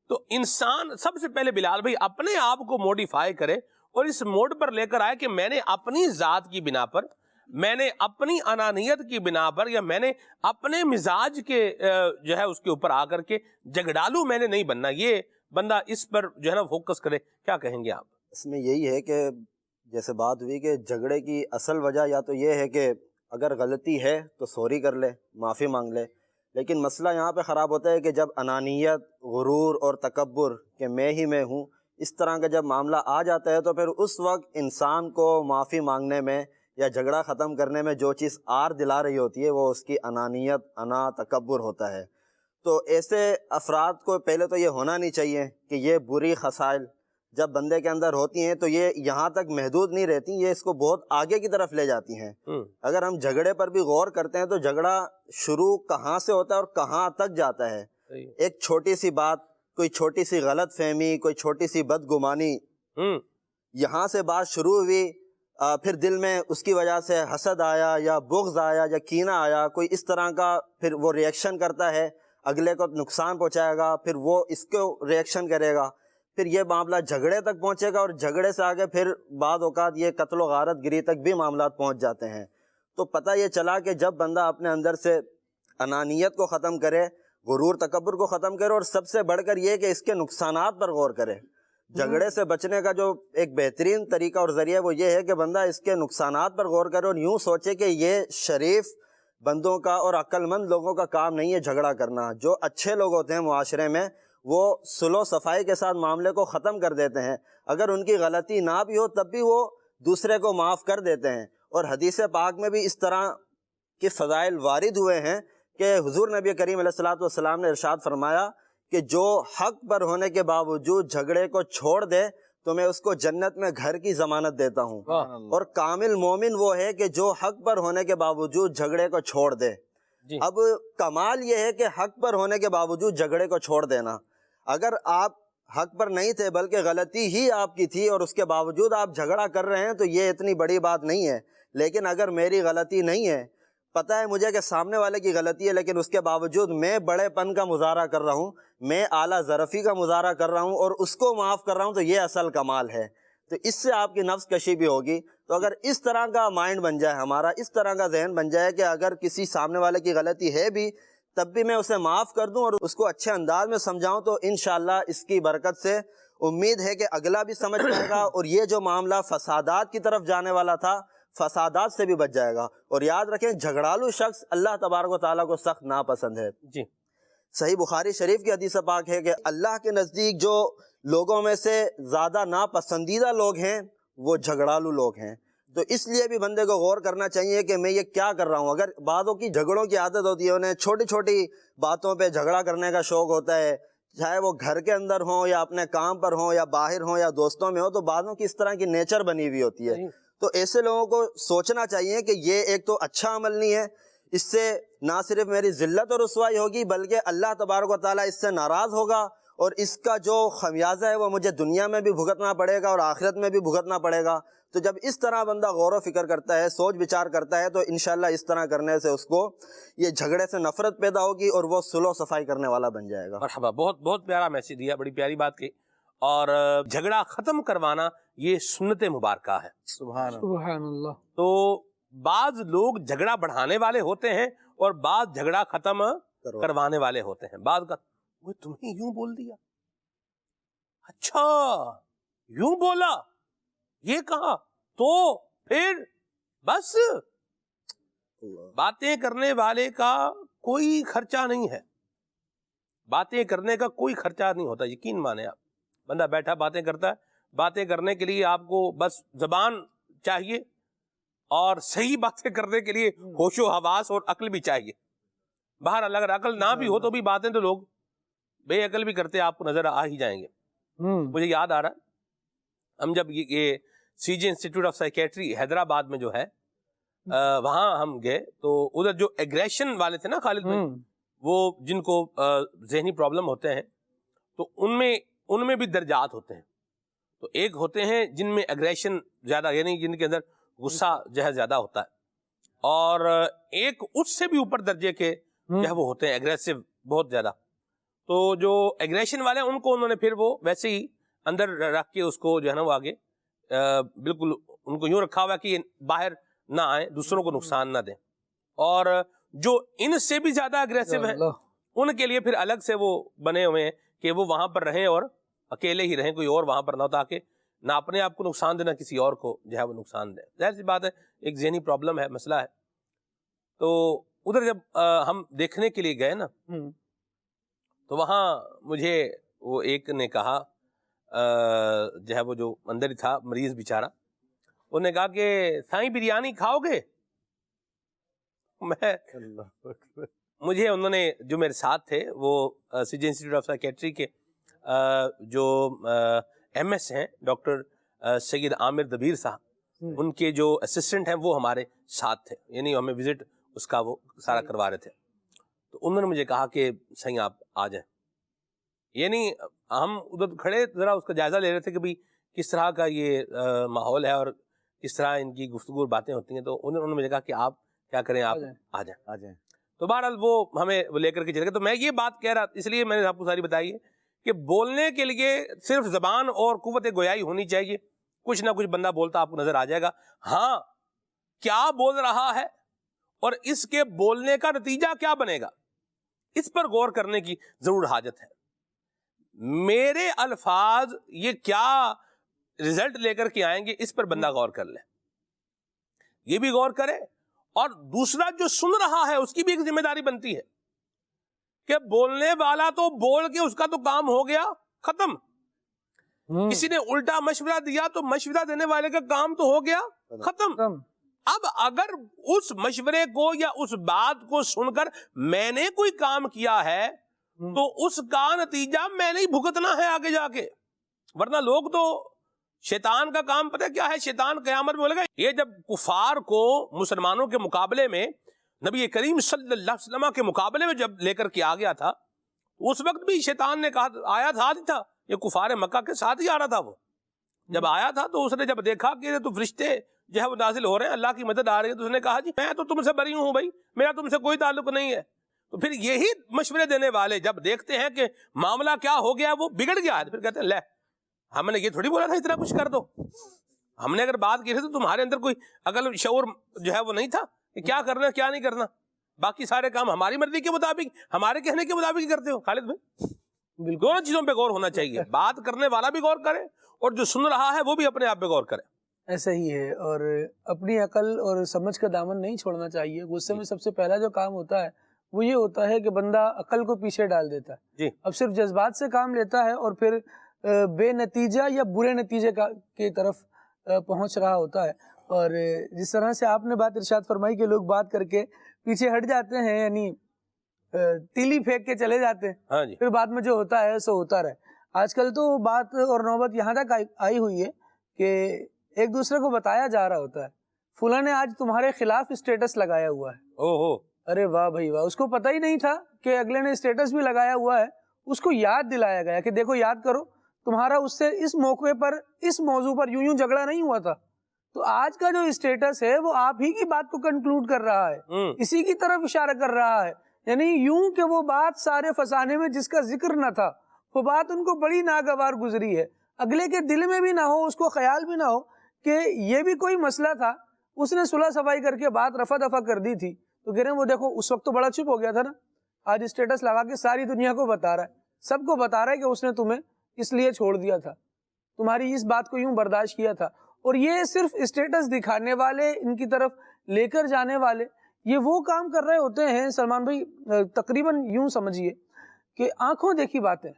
تو انسان سب سے پہلے بلال بھائی اپنے آپ کو موڈیفائی کرے اور اس موڈ پر لے کر آئے کہ میں نے اپنی ذات کی بنا پر، میں نے اپنی انانیت کی بنا پر، یا میں نے اپنے مزاج کے جو ہے اس کے اوپر آ کر کے جھگڑالو میں نے نہیں بننا. یہ بندہ اس پر جو ہے نا فوکس کرے. کیا کہیں گے آپ؟ اس میں یہی ہے کہ جیسے بات ہوئی کہ جھگڑے کی اصل وجہ یا تو یہ ہے کہ اگر غلطی ہے تو سوری کر لے، معافی مانگ لے. لیکن مسئلہ یہاں پہ خراب ہوتا ہے کہ جب انانیت، غرور اور تکبر کہ میں ہی میں ہوں، اس طرح کا جب معاملہ آ جاتا ہے تو پھر اس وقت انسان کو معافی مانگنے میں یا جھگڑا ختم کرنے میں جو چیز آر دلا رہی ہوتی ہے وہ اس کی انانیت، تکبر ہوتا ہے. تو ایسے افراد کو پہلے تو یہ ہونا نہیں چاہیے کہ یہ بری خصائل جب بندے کے اندر ہوتی ہیں تو یہ یہاں تک محدود نہیں رہتی، یہ اس کو بہت آگے کی طرف لے جاتی ہیں. اگر ہم جھگڑے پر بھی غور کرتے ہیں تو جھگڑا شروع کہاں سے ہوتا ہے اور کہاں تک جاتا ہے. ایک چھوٹی سی بات، کوئی چھوٹی سی غلط فہمی، کوئی چھوٹی سی بدگمانی، یہاں سے بات شروع ہوئی، پھر دل میں اس کی وجہ سے حسد آیا یا بغض آیا یا کینہ آیا، کوئی اس طرح کا پھر وہ ریئیکشن کرتا ہے، اگلے کو نقصان پہنچائے گا، پھر وہ اس کو ریئیکشن کرے گا، پھر یہ معاملہ جھگڑے تک پہنچے گا، اور جھگڑے سے آگے پھر بعض اوقات یہ قتل و غارت گری تک بھی معاملات پہنچ جاتے ہیں. تو پتہ یہ چلا کہ جب بندہ اپنے اندر سے انانیت کو ختم کرے، غرور تکبر کو ختم کرے، اور سب سے بڑھ کر یہ کہ اس کے نقصانات پر غور کرے. جھگڑے سے بچنے کا جو ایک بہترین طریقہ اور ذریعہ وہ یہ ہے کہ بندہ اس کے نقصانات پر غور کرے اور یوں سوچے کہ یہ شریف بندوں کا اور عقل مند لوگوں کا کام نہیں ہے جھگڑا کرنا. جو اچھے لوگ ہوتے ہیں معاشرے میں وہ صلح و صفائی کے ساتھ معاملے کو ختم کر دیتے ہیں. اگر ان کی غلطی نہ بھی ہو تب بھی وہ دوسرے کو معاف کر دیتے ہیں. اور حدیث پاک میں بھی اس طرح کے فضائل وارد ہوئے ہیں کہ حضور نبی کریم علیہ الصلوۃ والسلام نے ارشاد فرمایا کہ جو حق پر ہونے کے باوجود جھگڑے کو چھوڑ دے تو میں اس کو جنت میں گھر کی ضمانت دیتا ہوں. اور کامل مومن وہ ہے کہ جو حق پر ہونے کے باوجود جھگڑے کو چھوڑ دے. اب کمال یہ ہے کہ حق پر ہونے کے باوجود جھگڑے کو چھوڑ دینا. اگر آپ حق پر نہیں تھے بلکہ غلطی ہی آپ کی تھی اور اس کے باوجود آپ جھگڑا کر رہے ہیں تو یہ اتنی بڑی بات نہیں ہے. لیکن اگر میری غلطی نہیں ہے، پتہ ہے مجھے کہ سامنے والے کی غلطی ہے، لیکن اس کے باوجود میں بڑے پن کا مظاہرہ کر رہا ہوں، میں اعلیٰ ظرفی کا مظاہرہ کر رہا ہوں اور اس کو معاف کر رہا ہوں، تو یہ اصل کمال ہے. تو اس سے آپ کی نفس کشی بھی ہوگی. تو اگر اس طرح کا مائنڈ بن جائے ہمارا، اس طرح کا ذہن بن جائے کہ اگر کسی سامنے والے کی غلطی ہے بھی تب بھی میں اسے معاف کر دوں اور اس کو اچھے انداز میں سمجھاؤں، تو انشاءاللہ اس کی برکت سے امید ہے کہ اگلا بھی سمجھ جائے گا اور یہ جو معاملہ فسادات کی طرف جانے والا تھا فسادات سے بھی بچ جائے گا. اور یاد رکھیں جھگڑالو شخص اللہ تبارک و تعالیٰ کو سخت ناپسند ہے. صحیح بخاری شریف کی حدیث پاک ہے کہ اللہ کے نزدیک جو لوگوں میں سے زیادہ ناپسندیدہ لوگ ہیں وہ جھگڑالو لوگ ہیں. تو اس لیے بھی بندے کو غور کرنا چاہیے کہ میں یہ کیا کر رہا ہوں. اگر بعضوں کی جھگڑوں کی عادت ہوتی ہے، انہیں چھوٹی چھوٹی باتوں پہ جھگڑا کرنے کا شوق ہوتا ہے، چاہے وہ گھر کے اندر ہوں یا اپنے کام پر ہوں یا باہر ہوں یا دوستوں میں ہو، تو بعضوں کی اس طرح کی نیچر بنی ہوئی ہوتی ہے. تو ایسے لوگوں کو سوچنا چاہیے کہ یہ ایک تو اچھا عمل نہیں ہے، اس سے نہ صرف میری ذلت اور رسوائی ہوگی بلکہ اللہ تبارک و تعالیٰ اس سے ناراض ہوگا اور اس کا جو خمیازہ ہے وہ مجھے دنیا میں بھی بھگتنا پڑے گا اور آخرت میں بھی بھگتنا پڑے گا. تو جب اس طرح بندہ غور و فکر کرتا ہے، سوچ بچار کرتا ہے، تو انشاءاللہ اس طرح کرنے سے اس کو یہ جھگڑے سے نفرت پیدا ہوگی اور وہ صلح و صفائی کرنے والا بن جائے گا. مرحبا، بہت بہت پیارا میسیج دیا، بڑی پیاری بات کی. اور جھگڑا ختم کروانا یہ سنت مبارکہ ہے. سبحان اللہ. سبحان اللہ. تو بعض لوگ جھگڑا بڑھانے والے ہوتے ہیں اور بعض جھگڑا ختم کروانے والے ہوتے ہیں. بعض کا وہ تمہیں یوں بول دیا, اچھا یوں بولا, یہ کہا, تو پھر بس. باتیں کرنے والے کا کوئی خرچہ نہیں ہے, باتیں کرنے کا کوئی خرچہ نہیں ہوتا. یقین مانے آپ, بندہ بیٹھا باتیں کرتا ہے, باتیں کرنے کے لیے آپ کو بس زبان چاہیے اور صحیح باتیں کرنے کے لیے ہوش و حواس اور عقل بھی چاہیے. بہرحال اگر عقل نہ بھی ہو تو بھی باتیں تو لوگ بے عقل بھی کرتے آپ کو نظر آ ہی جائیں گے. مجھے یاد آ رہا ہے ہم جب یہ سی جے انسٹیٹیوٹ آف سائیکیٹری حیدرآباد میں جو ہے وہاں ہم گئے تو ادھر جو ایگریشن والے تھے نا خالد بھائی, وہ جن کو ذہنی پرابلم ہوتے ہیں تو ان میں بھی درجات ہوتے ہیں. تو ایک ہوتے ہیں جن میں ایگریشن زیادہ, یعنی جن کے اندر غصہ جو ہے زیادہ ہوتا ہے, اور ایک اس سے بھی اوپر درجے کے جو ہے وہ ہوتے ہیں ایگریسو بہت زیادہ. تو جو ایگریشن والے ہیں ان کو انہوں نے پھر وہ ویسے ہی اندر رکھ کے اس کو جو ہے نا وہ آگے بالکل ان کو یوں رکھا ہوا کہ باہر نہ آئیں, دوسروں کو نقصان نہ دیں. اور جو ان سے بھی زیادہ اگریسو ہیں ان کے لیے پھر الگ سے وہ بنے ہوئے ہیں کہ وہ وہاں پر رہیں اور اکیلے ہی رہیں, کوئی اور وہاں پر نہ ہو, تاکہ نہ اپنے آپ کو نقصان دینا کسی اور کو جو ہے وہ نقصان دے. ظاہر سی بات ہے ایک ذہنی پرابلم ہے, مسئلہ ہے. تو ادھر جب ہم دیکھنے کے لیے گئے نا تو وہاں مجھے وہ ایک نے کہا جو ہے وہ جو اندر ہی تھا مریض بیچارہ, انہوں نے کہا کہ سائیں بریانی کھاؤ گے؟ مجھے انہوں نے جو میرے ساتھ تھے وہ سی جے انسٹیٹیوٹ آف سائیکیٹری کے جو ایم ایس ہیں ڈاکٹر سید عامر دبیر صاحب, ان کے جو اسسٹنٹ ہیں وہ ہمارے ساتھ تھے, یعنی ہمیں وزٹ اس کا وہ سارا کروا رہے تھے. تو انہوں نے مجھے کہا کہ سائیں آپ آ جائیں. یعنی ہم ادھر کھڑے ذرا اس کا جائزہ لے رہے تھے کہ بھئی کس طرح کا یہ ماحول ہے اور کس طرح ان کی گفتگو اور باتیں ہوتی ہیں. تو انہوں نے مجھے کہا کہ آپ کیا کریں, آپ آ جائیں. تو بہرحال وہ ہمیں لے کر کے چلے گئے. تو میں یہ بات کہہ رہا, اس لیے میں نے آپ کو ساری بتائی ہے کہ بولنے کے لیے صرف زبان اور قوت گویائی ہونی چاہیے. کچھ نہ کچھ بندہ بولتا آپ کو نظر آ جائے گا. ہاں کیا بول رہا ہے اور اس کے بولنے کا نتیجہ کیا بنے گا, اس پر غور کرنے کی ضرور حاجت ہے. میرے الفاظ یہ کیا رزلٹ لے کر کے آئیں گے, اس پر بندہ غور کر لے, یہ بھی غور کرے. اور دوسرا جو سن رہا ہے اس کی بھی ایک ذمہ داری بنتی ہے کہ بولنے والا تو بول کے اس کا تو کام ہو گیا ختم. کسی نے الٹا مشورہ دیا تو مشورہ دینے والے کا کام تو ہو گیا ختم. اب اگر اس مشورے کو یا اس بات کو سن کر میں نے کوئی کام کیا ہے تو اس کا نتیجہ میں نے ہی بھگتنا ہے آگے جا کے. ورنہ لوگ تو شیطان کا کام پتہ کیا ہے, شیطان قیامت میں بولے گا. یہ جب کفار کو مسلمانوں کے مقابلے میں نبی کریم صلی اللہ علیہ وسلم کے مقابلے میں جب لے کر کے آ گیا تھا, اس وقت بھی شیطان نے کہا, آیا تھا یہ کفار مکہ کے ساتھ ہی آ رہا تھا. وہ جب آیا تھا تو اس نے جب دیکھا کہ تو فرشتے جو ہے وہ نازل ہو رہے ہیں, اللہ کی مدد آ رہی ہے, تو اس نے کہا جی میں تو تم سے بری ہوں بھائی, میرا تم سے کوئی تعلق نہیں ہے. تو پھر یہی مشورے دینے والے جب دیکھتے ہیں کہ معاملہ کیا ہو گیا, وہ بگڑ گیا, پھر کہتے ہیں لے ہم نے یہ تھوڑی بولا تھا اتنا کچھ کر دو. ہم نے اگر بات کی تھی تو تمہارے اندر کوئی عقل شعور جو ہے وہ نہیں تھا کہ کیا کرنا کیا نہیں کرنا. باقی سارے کام ہماری مرضی کے مطابق, ہمارے کہنے کے مطابق ہی کرتے ہو. خالد بھائی بالکل دونوں چیزوں پہ غور ہونا چاہیے, بات کرنے والا بھی غور کرے اور جو سن رہا ہے وہ بھی اپنے آپ پہ غور کرے. ایسا ہی ہے, اور اپنی عقل اور سمجھ کا دامن نہیں چھوڑنا چاہیے. غصے میں سب سے پہلا جو کام ہوتا ہے وہ یہ ہوتا ہے کہ بندہ عقل کو پیچھے ڈال دیتا ہے جی. اب صرف جذبات سے کام لیتا ہے اور پھر بے نتیجہ یا برے نتیجے کی طرف پہنچ رہا ہوتا ہے. اور جس طرح سے آپ نے بات ارشاد فرمائی کہ لوگ بات کر کے پیچھے ہٹ جاتے ہیں, یعنی تیلی پھینک کے چلے جاتے ہیں, ہاں جی. پھر بعد میں جو ہوتا ہے سو ہوتا رہے. آج کل تو بات اور نوبت یہاں تک آئی ہوئی ہے کہ ایک دوسرے کو بتایا جا رہا ہوتا ہے فلاں نے آج تمہارے خلاف اسٹیٹس لگایا ہوا ہے. ارے واہ بھائی واہ, اس کو پتہ ہی نہیں تھا کہ اگلے نے اسٹیٹس بھی لگایا ہوا ہے. اس کو یاد دلایا گیا کہ دیکھو یاد کرو تمہارا اس سے اس موقع پر اس موضوع پر یوں جھگڑا نہیں ہوا تھا. تو آج کا جو اسٹیٹس ہے وہ آپ ہی کی بات کو کنکلوڈ کر رہا ہے, اسی کی طرف اشارہ کر رہا ہے. یعنی یوں کہ وہ بات سارے فسانے میں جس کا ذکر نہ تھا وہ بات ان کو بڑی ناگوار گزری ہے، اگلے کے دل میں بھی نہ ہو، اس کو خیال بھی نہ ہو کہ یہ بھی کوئی مسئلہ تھا، اس نے صلح صفائی کر کے بات رفع دفع کر دی تھی، تو کہہ رہے ہیں وہ دیکھو اس وقت تو بڑا چپ ہو گیا تھا نا، آج اسٹیٹس لگا کے ساری دنیا کو بتا رہا ہے، سب کو بتا رہا ہے کہ اس نے تمہیں اس لیے چھوڑ دیا تھا، تمہاری اس بات کو یوں برداشت کیا تھا۔ اور یہ صرف اسٹیٹس دکھانے والے، ان کی طرف لے کر جانے والے، یہ وہ کام کر رہے ہوتے ہیں سلمان بھائی، تقریباً یوں سمجھیے کہ آنکھوں دیکھی باتیں،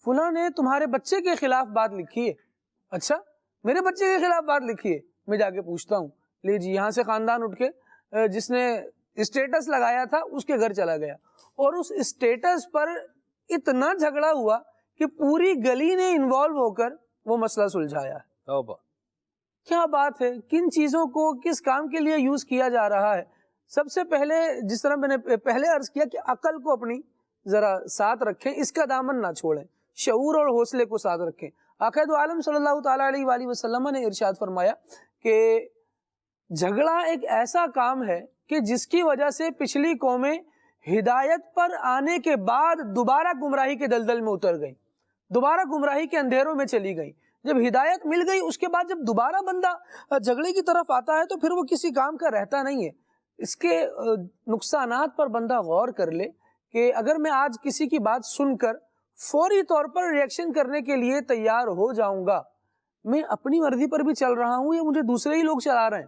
فلاں نے تمہارے بچے کے خلاف بات لکھی ہے، اچھا میرے بچے کے خلاف بات لکھی ہے، میں جا کے پوچھتا ہوں، لے جی یہاں سے خاندان اٹھ کے جس نے اسٹیٹس لگایا تھا اس کے گھر چلا گیا، اور اس اسٹیٹس پر اتنا جھگڑا ہوا کہ پوری گلی نے انوالو ہو کر وہ مسئلہ سلجھایا ہے۔ کیا بات ہے، کن چیزوں کو کس کام کے لیے یوز کیا جا رہا ہے۔ سب سے پہلے جس طرح میں نے پہلے عرض کیا کہ عقل کو اپنی ذرا ساتھ رکھیں، اس کا دامن نہ چھوڑیں، شعور اور حوصلے کو ساتھ رکھیں۔ آقا دو عالم صلی اللہ تعالیٰ علیہ وآلہ وسلم نے ارشاد فرمایا کہ جھگڑا ایک ایسا کام ہے کہ جس کی وجہ سے پچھلی قومیں ہدایت پر آنے کے بعد دوبارہ گمراہی کے دلدل میں اتر گئیں، دوبارہ گمراہی کے اندھیروں میں چلی گئیں۔ جب ہدایت مل گئی اس کے بعد جب دوبارہ بندہ جھگڑے کی طرف آتا ہے تو پھر وہ کسی کام کا رہتا نہیں ہے۔ اس کے نقصانات پر بندہ غور کر لے کہ اگر میں آج کسی کی بات سن کر فوری طور پر ریئیکشن کرنے کے لیے تیار ہو جاؤں گا، میں اپنی مرضی پر بھی چل رہا ہوں یا مجھے دوسرے ہی لوگ چلا رہے ہیں؟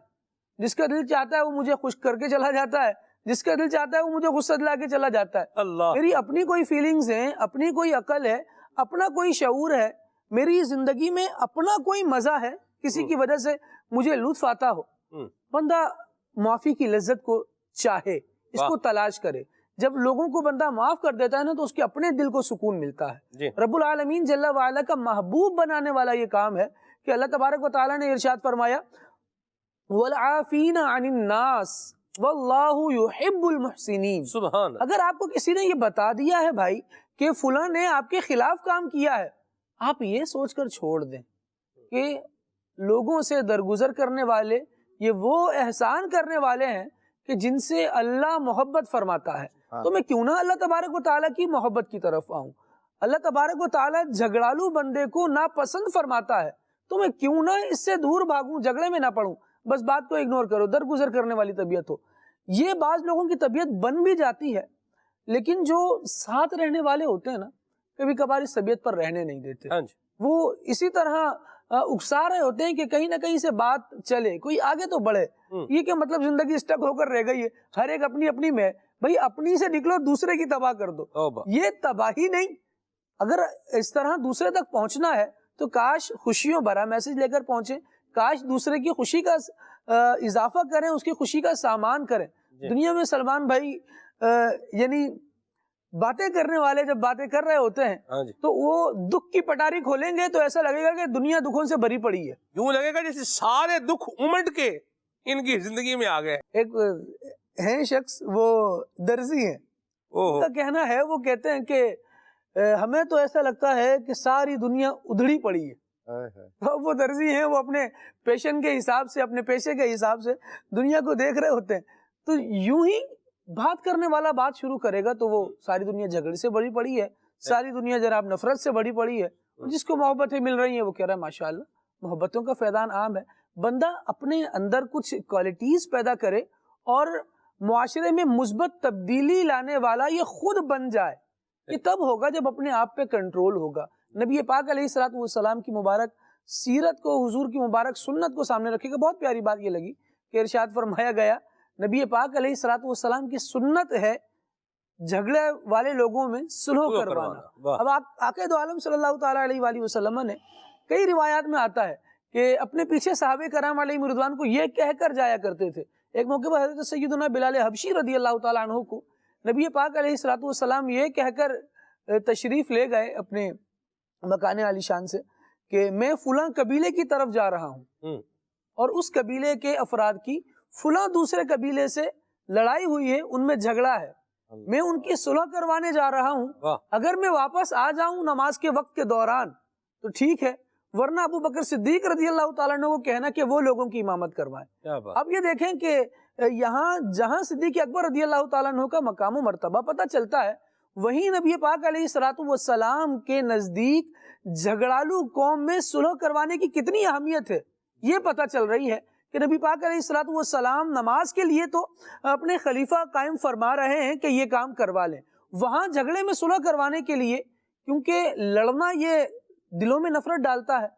جس کا دل چاہتا ہے وہ مجھے خوش کر کے چلا جاتا ہے، جس کا دل چاہتا ہے وہ مجھے غصہ دلا کے چلا جاتا ہے۔ اللہ، میری اپنی کوئی فیلنگز ہیں، اپنی کوئی عقل ہے، اپنا کوئی شعور ہے، میری زندگی میں اپنا کوئی مزہ ہے، کسی کی وجہ سے مجھے لطف آتا ہو، بندہ معافی کی لذت کو چاہے، اس کو تلاش کرے۔ جب لوگوں کو بندہ معاف کر دیتا ہے نا تو اس کے اپنے دل کو سکون ملتا ہے۔ رب العالمین جل وعلا کا محبوب بنانے والا یہ کام ہے کہ اللہ تبارک و تعالیٰ نے ارشاد فرمایا وَالْعَافِينَ عَنِ النَّاسِ وَاللَّهُ يُحِبُّ الْمُحْسِنِينَ۔ سبحان، اگر آپ کو کسی نے یہ بتا دیا ہے بھائی کہ فلاں نے آپ کے خلاف کام کیا ہے، آپ یہ سوچ کر چھوڑ دیں کہ لوگوں سے درگزر کرنے والے یہ وہ احسان کرنے والے ہیں کہ جن سے اللہ محبت فرماتا ہے، تو میں کیوں نہ اللہ تبارک و تعالیٰ کی محبت کی طرف آؤں۔ اللہ تبارک و تعالیٰ جھگڑالو بندے کو ناپسند فرماتا ہے، تو میں کیوں نہ اس سے دور بھاگوں، جھگڑے میں نہ پڑوں، بس بات کو اگنور کرو، درگزر کرنے والی طبیعت ہو۔ یہ بعض لوگوں کی طبیعت بن بھی جاتی ہے، لیکن جو ساتھ رہنے والے ہوتے ہیں نا کبھی کبھار اس طبیعت پر رہنے نہیں دیتے، وہ اسی طرح اکسا رہے ہوتے ہیں کہ کہیں نہ کہیں سے بات چلے، کوئی آگے تو بڑھے۔ یہ کہ مطلب زندگی اسٹک ہو کر رہ گئی ہے، ہر ایک اپنی اپنی میں، بھائی اپنی سے نکلو دوسرے کی تباہ کر دو، یہ تباہی نہیں۔ اگر اس طرح دوسرے تک پہنچنا ہے تو کاش خوشیوں بھرا میسج لے کر پہنچے، کاش دوسرے کی خوشی کا اضافہ کریں، اس کی خوشی کا سامان کریں۔ دنیا میں سلمان بھائی یعنی باتیں کرنے والے جب باتیں کر رہے ہوتے ہیں تو وہ دکھ کی پٹاری کھولیں گے تو ایسا لگے گا کہ دنیا دکھوں سے بھری پڑی ہے، یوں لگے گا جیسے سارے دکھ امٹ کے ان کی زندگی میں آ گئے۔ ایک ہیں شخص وہ درزی ہیں، ان کا کہنا ہے، وہ کہتے ہیں کہ ہمیں تو ایسا لگتا ہے کہ ساری دنیا ادھڑی پڑی ہے۔ وہ درزی ہیں، وہ اپنے پیشن کے حساب سے، اپنے پیشے کے حساب سے دنیا کو دیکھ رہے ہوتے ہیں، تو یوں ہی بات کرنے والا بات شروع کرے گا تو وہ ساری دنیا جھگڑے سے بڑی پڑی ہے، ساری دنیا جناب نفرت سے بڑی پڑی ہے، جس کو محبتیں مل رہی ہیں وہ کہہ رہا ہے ماشاءاللہ محبتوں کا فیضان عام ہے۔ بندہ اپنے اندر کچھ کوالٹیز پیدا کرے اور معاشرے میں مثبت تبدیلی لانے والا یہ خود بن جائے، یہ تب ہوگا جب اپنے آپ پہ کنٹرول ہوگا۔ نبی پاک علیہ الصلوۃ والسلام کی مبارک سیرت کو، حضور کی مبارک سنت کو سامنے رکھے گا، بہت پیاری بات یہ لگی کہ ارشاد فرمایا گیا نبی پاک علیہ الصلوۃ والسلام کی سنت ہے جھگڑے والے لوگوں میں صلح کروانا۔ اب آقا دو عالم صلی اللہ تعالیٰ علیہ وآلہ وسلم نے کئی روایات میں آتا ہے کہ اپنے پیچھے صحابہ کرام علیہ رضوان کو یہ کہہ کر جایا کرتے تھے۔ ایک موقع پر حضرت سیدنا بلال حبشی رضی اللہ تعالیٰ عنہ کو نبی پاک علیہ الصلوۃ والسلام یہ کہہ کر تشریف لے گئے اپنے مکان عالی شان سے کہ میں فلاں قبیلے کی طرف جا رہا ہوں اور اس قبیلے کے افراد کی فلاں دوسرے قبیلے سے لڑائی ہوئی ہے، ان میں جھگڑا ہے، میں ان کی صلح کروانے جا رہا ہوں، اگر میں واپس آ جاؤں نماز کے وقت کے دوران تو ٹھیک ہے، ورنہ ابو بکر صدیق رضی اللہ تعالیٰ نے وہ کہنا کہ وہ لوگوں کی امامت کروائیں۔ اب یہ دیکھیں کہ یہاں جہاں صدیق اکبر رضی اللہ تعالیٰ عنہ کا مقام و مرتبہ پتہ چلتا ہے، وہیں نبی پاک علیہ الصلوۃ والسلام کے نزدیک جھگڑالو قوم میں صلح کروانے کی کتنی اہمیت ہے یہ پتہ چل رہی ہے کہ نبی پاک علیہ الصلوۃ والسلام نماز کے لیے تو اپنے خلیفہ قائم فرما رہے ہیں کہ یہ کام کروا لیں، وہاں جھگڑے میں صلح کروانے کے لیے، کیونکہ لڑنا یہ دلوں میں نفرت ڈالتا ہے.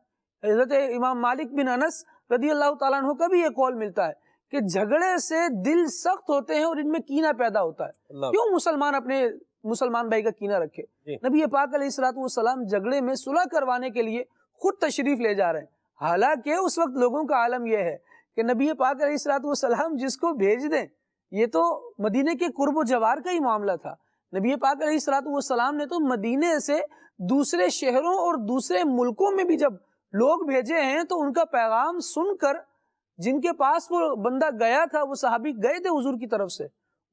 حضرت امام مالک بن انس رضی اللہ تعالیٰ عنہ کا بھی یہ قول ملتا ہے کہ جھگڑے سے دل سخت ہوتے ہیں اور ان میں کینہ پیدا ہوتا ہے. کیوں مسلمان اپنے مسلمان بھائی کا کینہ رکھے؟ نبی پاک علیہ الصلوۃ والسلام جھگڑے میں صلح کروانے کے لیے خود تشریف لے جا رہے ہیں. حالانکہ اس وقت لوگوں کا عالم یہ ہے کہ نبی پاک علیہ الصلوۃ والسلام جس کو بھیج دیں، یہ تو مدینے کے قرب و جوار کا ہی معاملہ تھا. نبی پاک علیہ الصلوۃ والسلام نے تو مدینے سے دوسرے شہروں اور دوسرے ملکوں میں بھی جب لوگ بھیجے ہیں تو ان کا پیغام سن کر جن کے پاس وہ بندہ گیا تھا، وہ صحابی گئے تھے حضور کی طرف سے،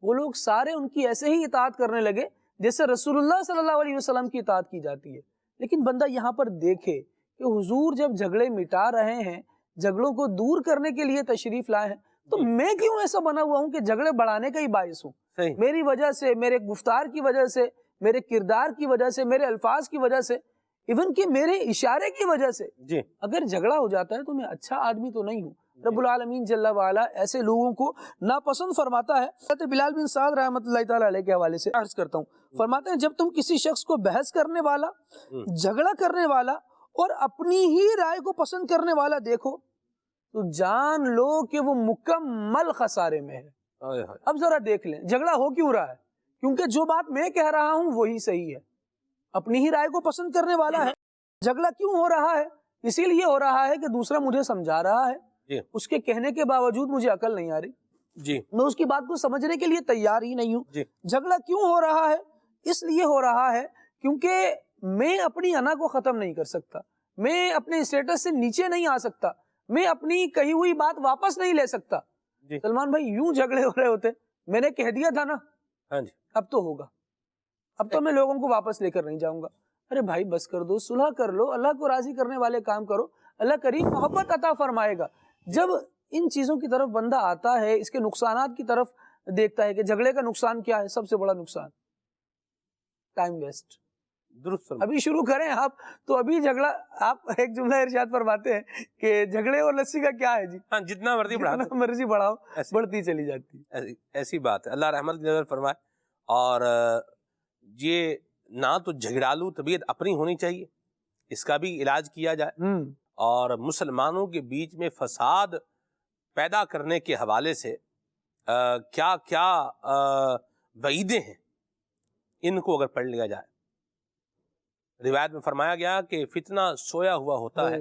وہ لوگ سارے ان کی ایسے ہی اطاعت کرنے لگے جیسے رسول اللہ صلی اللہ علیہ وسلم کی اطاعت کی جاتی ہے. لیکن بندہ یہاں پر دیکھے کہ حضور جب جھگڑے مٹا رہے ہیں، جھگڑوں کو دور کرنے کے لیے تشریف لائے ہیں، تو میں کیوں ایسا بنا ہوا ہوں کہ جھگڑے بڑھانے کا ہی باعث ہوں؟ میری وجہ سے، میرے گفتار کی وجہ سے، میرے کردار کی وجہ سے، میرے الفاظ کی وجہ سے، ایون کہ میرے اشارے کی وجہ سے اگر جھگڑا ہو جاتا ہے تو میں اچھا آدمی تو نہیں ہوں. رب العالمین جل وعلا ایسے لوگوں کو ناپسند فرماتا ہے. حضرت بلال بن سعد رحمۃ اللہ تعالیٰ علیہ کے حوالے سے عرض کرتا ہوں، فرماتے ہیں جب تم کسی شخص کو بحث کرنے والا، جھگڑا کرنے والا اور اپنی ہی رائے کو پسند کرنے والا دیکھو تو جان لو کہ وہ مکمل خسارے میں ہے. اب ذرا دیکھ لیں جھگڑا ہو کیوں رہا ہے؟ کیونکہ جو بات میں کہہ رہا ہوں وہی صحیح ہے. اپنی ہی رائے کو پسند کرنے والا ہے. جھگڑا کیوں ہو رہا ہے؟ اسی لیے ہو رہا ہے کہ دوسرا مجھے سمجھا رہا ہے، اس کے کہنے کے باوجود مجھے عقل نہیں آ رہی، میں اس کی بات کو سمجھنے کے لیے تیار ہی نہیں ہوں. جھگڑا کیوں ہو رہا ہے؟ اس لیے ہو رہا ہے کیونکہ میں اپنی انا کو ختم نہیں کر سکتا، میں اپنے اسٹیٹس سے نیچے نہیں آ سکتا، میں اپنی کہی ہوئی بات واپس نہیں لے سکتا. سلمان بھائی یوں جھگڑے ہو رہے ہوتے، میں نے کہہ دیا تھا نا، اب تو ہوگا، اب تو میں لوگوں کو واپس لے کر نہیں جاؤں گا. ارے بھائی بس کر دو، صلح کر لو، اللہ کو راضی کرنے والے کام کرو، اللہ کریم محبت عطا فرمائے گا. جب ان چیزوں کی طرف بندہ آتا ہے، اس کے نقصانات کی طرف دیکھتا ہے کہ جھگڑے کا نقصان کیا ہے، سب سے بڑا نقصان ٹائم ویسٹ. درست. ابھی شروع کریں آپ تو ابھی جھگڑا، آپ ایک جملہ ارشاد فرماتے ہیں کہ جھگڑے اور لسی کا کیا ہے جی؟ ہاں، جتنا مرضی بڑھاؤ بڑھتی چلی جاتی. ایسی بات ہے. اللہ رحمت کی نظر فرمائے. اور یہ نہ تو جھگڑالو طبیعت اپنی ہونی چاہیے، اس کا بھی علاج کیا جائے، اور مسلمانوں کے بیچ میں فساد پیدا کرنے کے حوالے سے کیا کیا وعیدیں ہیں ان کو اگر پڑھ لیا جائے. روایت میں فرمایا گیا کہ فتنہ سویا ہوا ہوتا ہے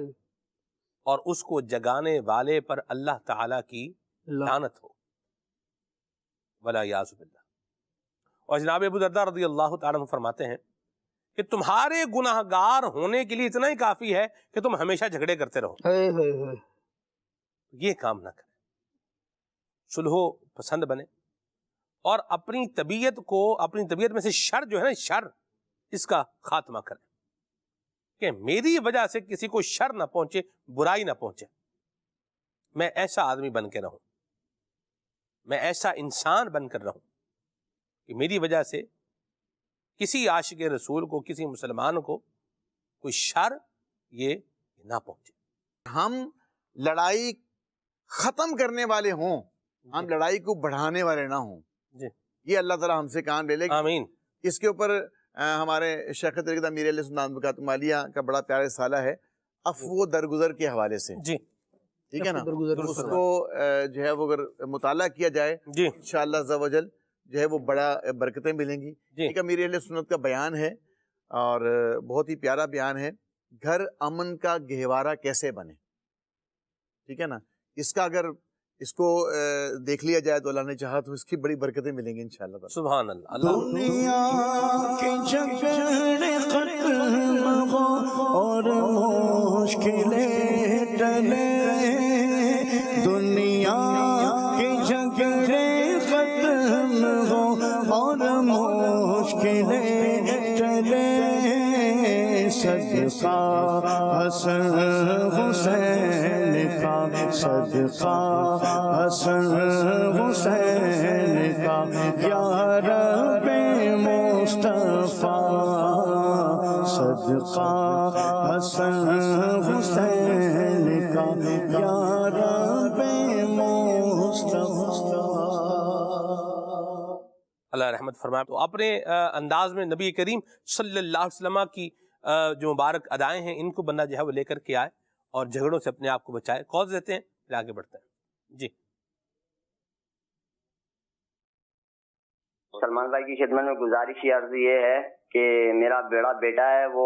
اور اس کو جگانے والے پر اللہ تعالی کی لعنت ہو، ولا یعوذ باللہ. اور جناب ابو درداء رضی اللہ تعالیٰ عنہ فرماتے ہیں کہ تمہارے گناہ گار ہونے کے لیے اتنا ہی کافی ہے کہ تم ہمیشہ جھگڑے کرتے رہو. یہ کام نہ کریں، صلح پسند بنے اور اپنی طبیعت میں سے شر جو ہے نا، شر اس کا خاتمہ کریں کہ میری وجہ سے کسی کو شر نہ پہنچے، برائی نہ پہنچے. میں ایسا آدمی بن کے رہوں، میں ایسا انسان بن کر رہوں کہ میری وجہ سے کسی عاشق رسول کو، کسی مسلمان کو کوئی شر یہ نہ پہنچے. ہم لڑائی ختم کرنے والے ہوں، ہم لڑائی کو بڑھانے والے نہ ہوں. یہ اللہ تعالیٰ ہم سے کام لے لے. آمین. اس کے اوپر ہمارے شیخ طریقت امیر علیہ السلام برکاتہ مالیہ کا بڑا پیارا رسالہ ہے عفو درگزر کے حوالے سے. ٹھیک ہے نا، اس کو جو ہے وہ اگر مطالعہ کیا جائے انشاءاللہ عز و جل جو ہے وہ بڑا برکتیں ملیں گی. ایک امیر علیہ سنت کا بیان ہے اور بہت ہی پیارا بیان ہے، گھر امن کا گہوارہ کیسے بنے. ٹھیک ہے نا، اس کا اگر اس کو دیکھ لیا جائے تو اللہ نے چاہا تو اس کی بڑی برکتیں ملیں گی انشاءاللہ. سبحان اللہ. دنیا کے جھگڑے ختم ہو اور مشکلیں ٹلے، دنیا کے جھگڑے ختم ہو اور مشکلیں ٹلے، صدقہ حسن حسین کا، صدقہ حسن حسین کا، یا رب مصطفیٰ صدقہ حسن حسین کا یا رب مصطفیٰ۔ اللہ رحمت فرمائے۔ تو اپنے انداز میں نبی کریم صلی اللہ علیہ وسلم کی جو مبارک ادائیں ہیں ان کو بندہ جو ہے وہ لے کر کے آئے اور جھگڑوں سے اپنے آپ کو بچائے۔ کال دیتے ہیں پھر آگے بڑھتے ہیں جی۔ سلمان بھائی کی خدمت میں گزارش یہ عرض یہ ہے کہ میرا بڑا بیٹا ہے وہ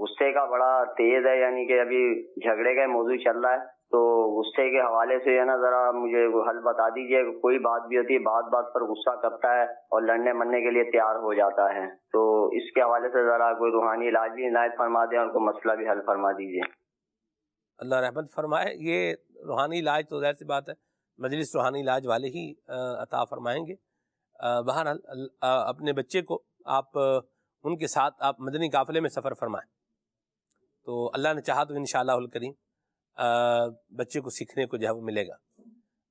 غصے کا بڑا تیز ہے، یعنی کہ ابھی جھگڑے کا موضوع چل رہا ہے، تو غصے کے حوالے سے ہے نا ذرا مجھے حل بتا دیجئے۔ کوئی بات بھی ہوتی ہے بات بات پر غصہ کرتا ہے اور لڑنے مرنے کے لیے تیار ہو جاتا ہے، تو اس کے حوالے سے ذرا کوئی روحانی علاج بھی عنایت فرما دیں اور کوئی مسئلہ بھی حل فرما دیجئے۔ اللہ رحمت فرمائے۔ یہ روحانی علاج تو ظاہر سی بات ہے مجلس روحانی علاج والے ہی عطا فرمائیں گے۔ بہرحال اپنے بچے کو آپ ان کے ساتھ آپ مدنی قافلے میں سفر فرمائیں، تو اللہ نے چاہا تو انشاءاللہ الکریم بچے کو سیکھنے کو جو ہے وہ ملے گا۔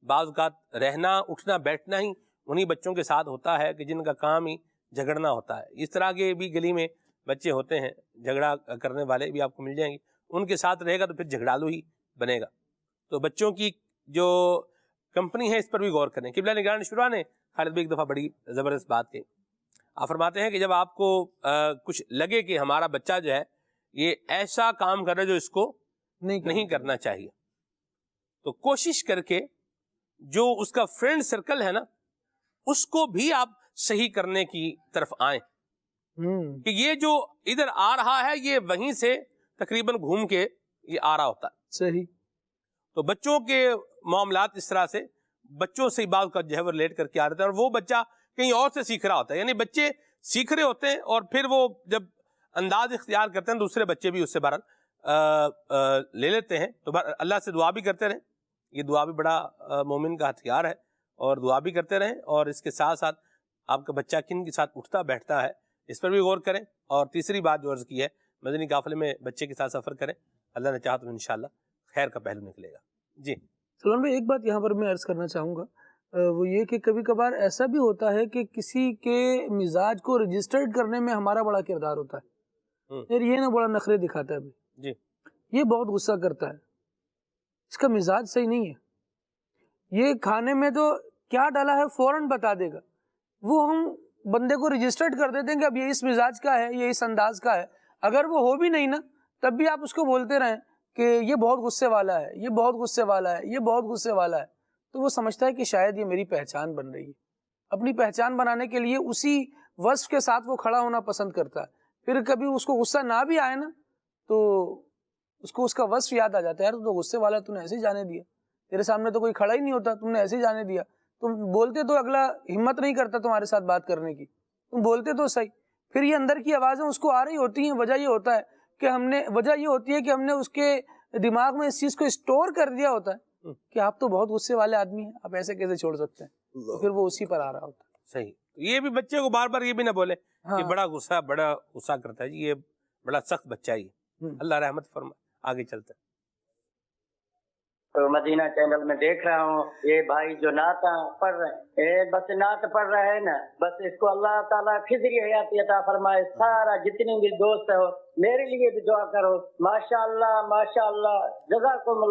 بعض اوقات رہنا اٹھنا بیٹھنا ہی انہی بچوں کے ساتھ ہوتا ہے کہ جن کا کام ہی جھگڑنا ہوتا ہے۔ اس طرح کے بھی گلی میں بچے ہوتے ہیں جھگڑا کرنے والے بھی آپ کو مل جائیں گے، ان کے ساتھ رہے گا تو پھر جھگڑالو ہی بنے گا۔ تو بچوں کی جو کمپنی ہے اس پر بھی غور کریں۔ قبلہ نگران شورا نے خالد بھائی ایک دفعہ بڑی زبردست بات کہی، آپ فرماتے ہیں کہ جب آپ کو کچھ لگے کہ ہمارا بچہ جو ہے یہ ایسا کام کر رہا ہے جو اس کو نہیں کرنا چاہیے، تو کوشش کر کے جو اس کا فرینڈ سرکل ہے نا اس کو بھی آپ صحیح کرنے کی طرف آئیں کہ یہ جو ادھر آ رہا ہے یہ وہیں سے تقریباً گھوم کے یہ آ رہا ہوتا ہے۔ صحیح۔ تو بچوں کے معاملات اس طرح سے بچوں سے بات کا جو ہے وہ ریلیٹ کر کے آ رہتے ہیں، اور وہ بچہ کہیں اور سے سیکھ رہا ہوتا ہے، یعنی بچے سیکھ رہے ہوتے ہیں اور پھر وہ جب انداز اختیار کرتے ہیں دوسرے بچے بھی اس سے بہرحال لے لیتے ہیں۔ تو اللہ سے دعا بھی کرتے رہیں، یہ دعا بھی بڑا مومن کا ہتھیار ہے، اور دعا بھی کرتے رہیں، اور اس کے ساتھ ساتھ آپ کا بچہ کن کے ساتھ اٹھتا بیٹھتا ہے اس پر بھی غور کریں۔ اور تیسری بات جو عرض کی ہے مدنی قافلے میں بچے کے ساتھ سفر کریں، اللہ نے چاہا تو انشاءاللہ خیر کا پہلو نکلے گا جی۔ سلمان بھائی ایک بات یہاں پر میں عرض کرنا چاہوں گا، وہ یہ کہ کبھی کبھار ایسا بھی ہوتا ہے کہ کسی کے مزاج کو رجسٹرڈ کرنے میں ہمارا بڑا کردار ہوتا ہے، یار یہ نا بڑا نخرے دکھاتا ہے جی، یہ بہت غصہ کرتا ہے، اس کا مزاج صحیح نہیں ہے، یہ کھانے میں تو کیا ڈالا ہے فوراً بتا دے گا، وہ ہم بندے کو رجسٹرڈ کر دیتے ہیں کہ اب یہ اس مزاج کا ہے، یہ اس انداز کا ہے، اگر وہ ہو بھی نہیں نا تب بھی آپ اس کو بولتے رہیں کہ یہ بہت غصے والا ہے، یہ بہت غصے والا ہے، یہ بہت غصے والا ہے، تو وہ سمجھتا ہے کہ شاید یہ میری پہچان بن رہی ہے۔ اپنی پہچان بنانے کے لیے اسی وصف کے ساتھ وہ کھڑا ہونا پسند کرتا ہے، پھر کبھی اس کو غصہ نہ بھی آئے نا تو اس کو اس کا وصف یاد آ جاتا ہے، یار تو غصے والا تم نے ایسے ہی جانے دیا، تیرے سامنے تو کوئی کھڑا ہی نہیں ہوتا، تم نے ایسے ہی جانے دیا، تم بولتے تو اگلا ہمت نہیں کرتا تمہارے ساتھ بات کرنے کی، تم بولتے تو صحیح، پھر یہ اندر کی آوازیں اس کو آ رہی ہوتی ہیں، وجہ یہ ہوتا ہے کہ ہم نے اس کے دماغ میں اس چیز کو اسٹور کر دیا ہوتا ہے کہ آپ تو بہت غصے والے آدمی ہیں، آپ ایسے کیسے چھوڑ سکتے ہیں، تو پھر وہ اسی پر آ رہا ہوتا ہے۔ صحیح۔ یہ بھی بچے کو بار بار یہ بھی نہ بولے کہ بڑا غصہ کرتا ہے جی، یہ بڑا سخت بچہ ہی ہے، اللہ رحمت فرمائے۔ آگے چلتے ہیں۔ تو مدینہ چینل میں دیکھ رہا ہوں یہ بھائی جو نعت پڑھ رہے ہیں، بس نعت پڑھ رہے ہیں نا، بس اس کو اللہ تعالیٰ خضری حیاتی عطا فرمائے، سارا جتنے بھی دوست ہو میرے لیے بھی دعا کرو، ماشاءاللہ ماشاءاللہ، جزاکم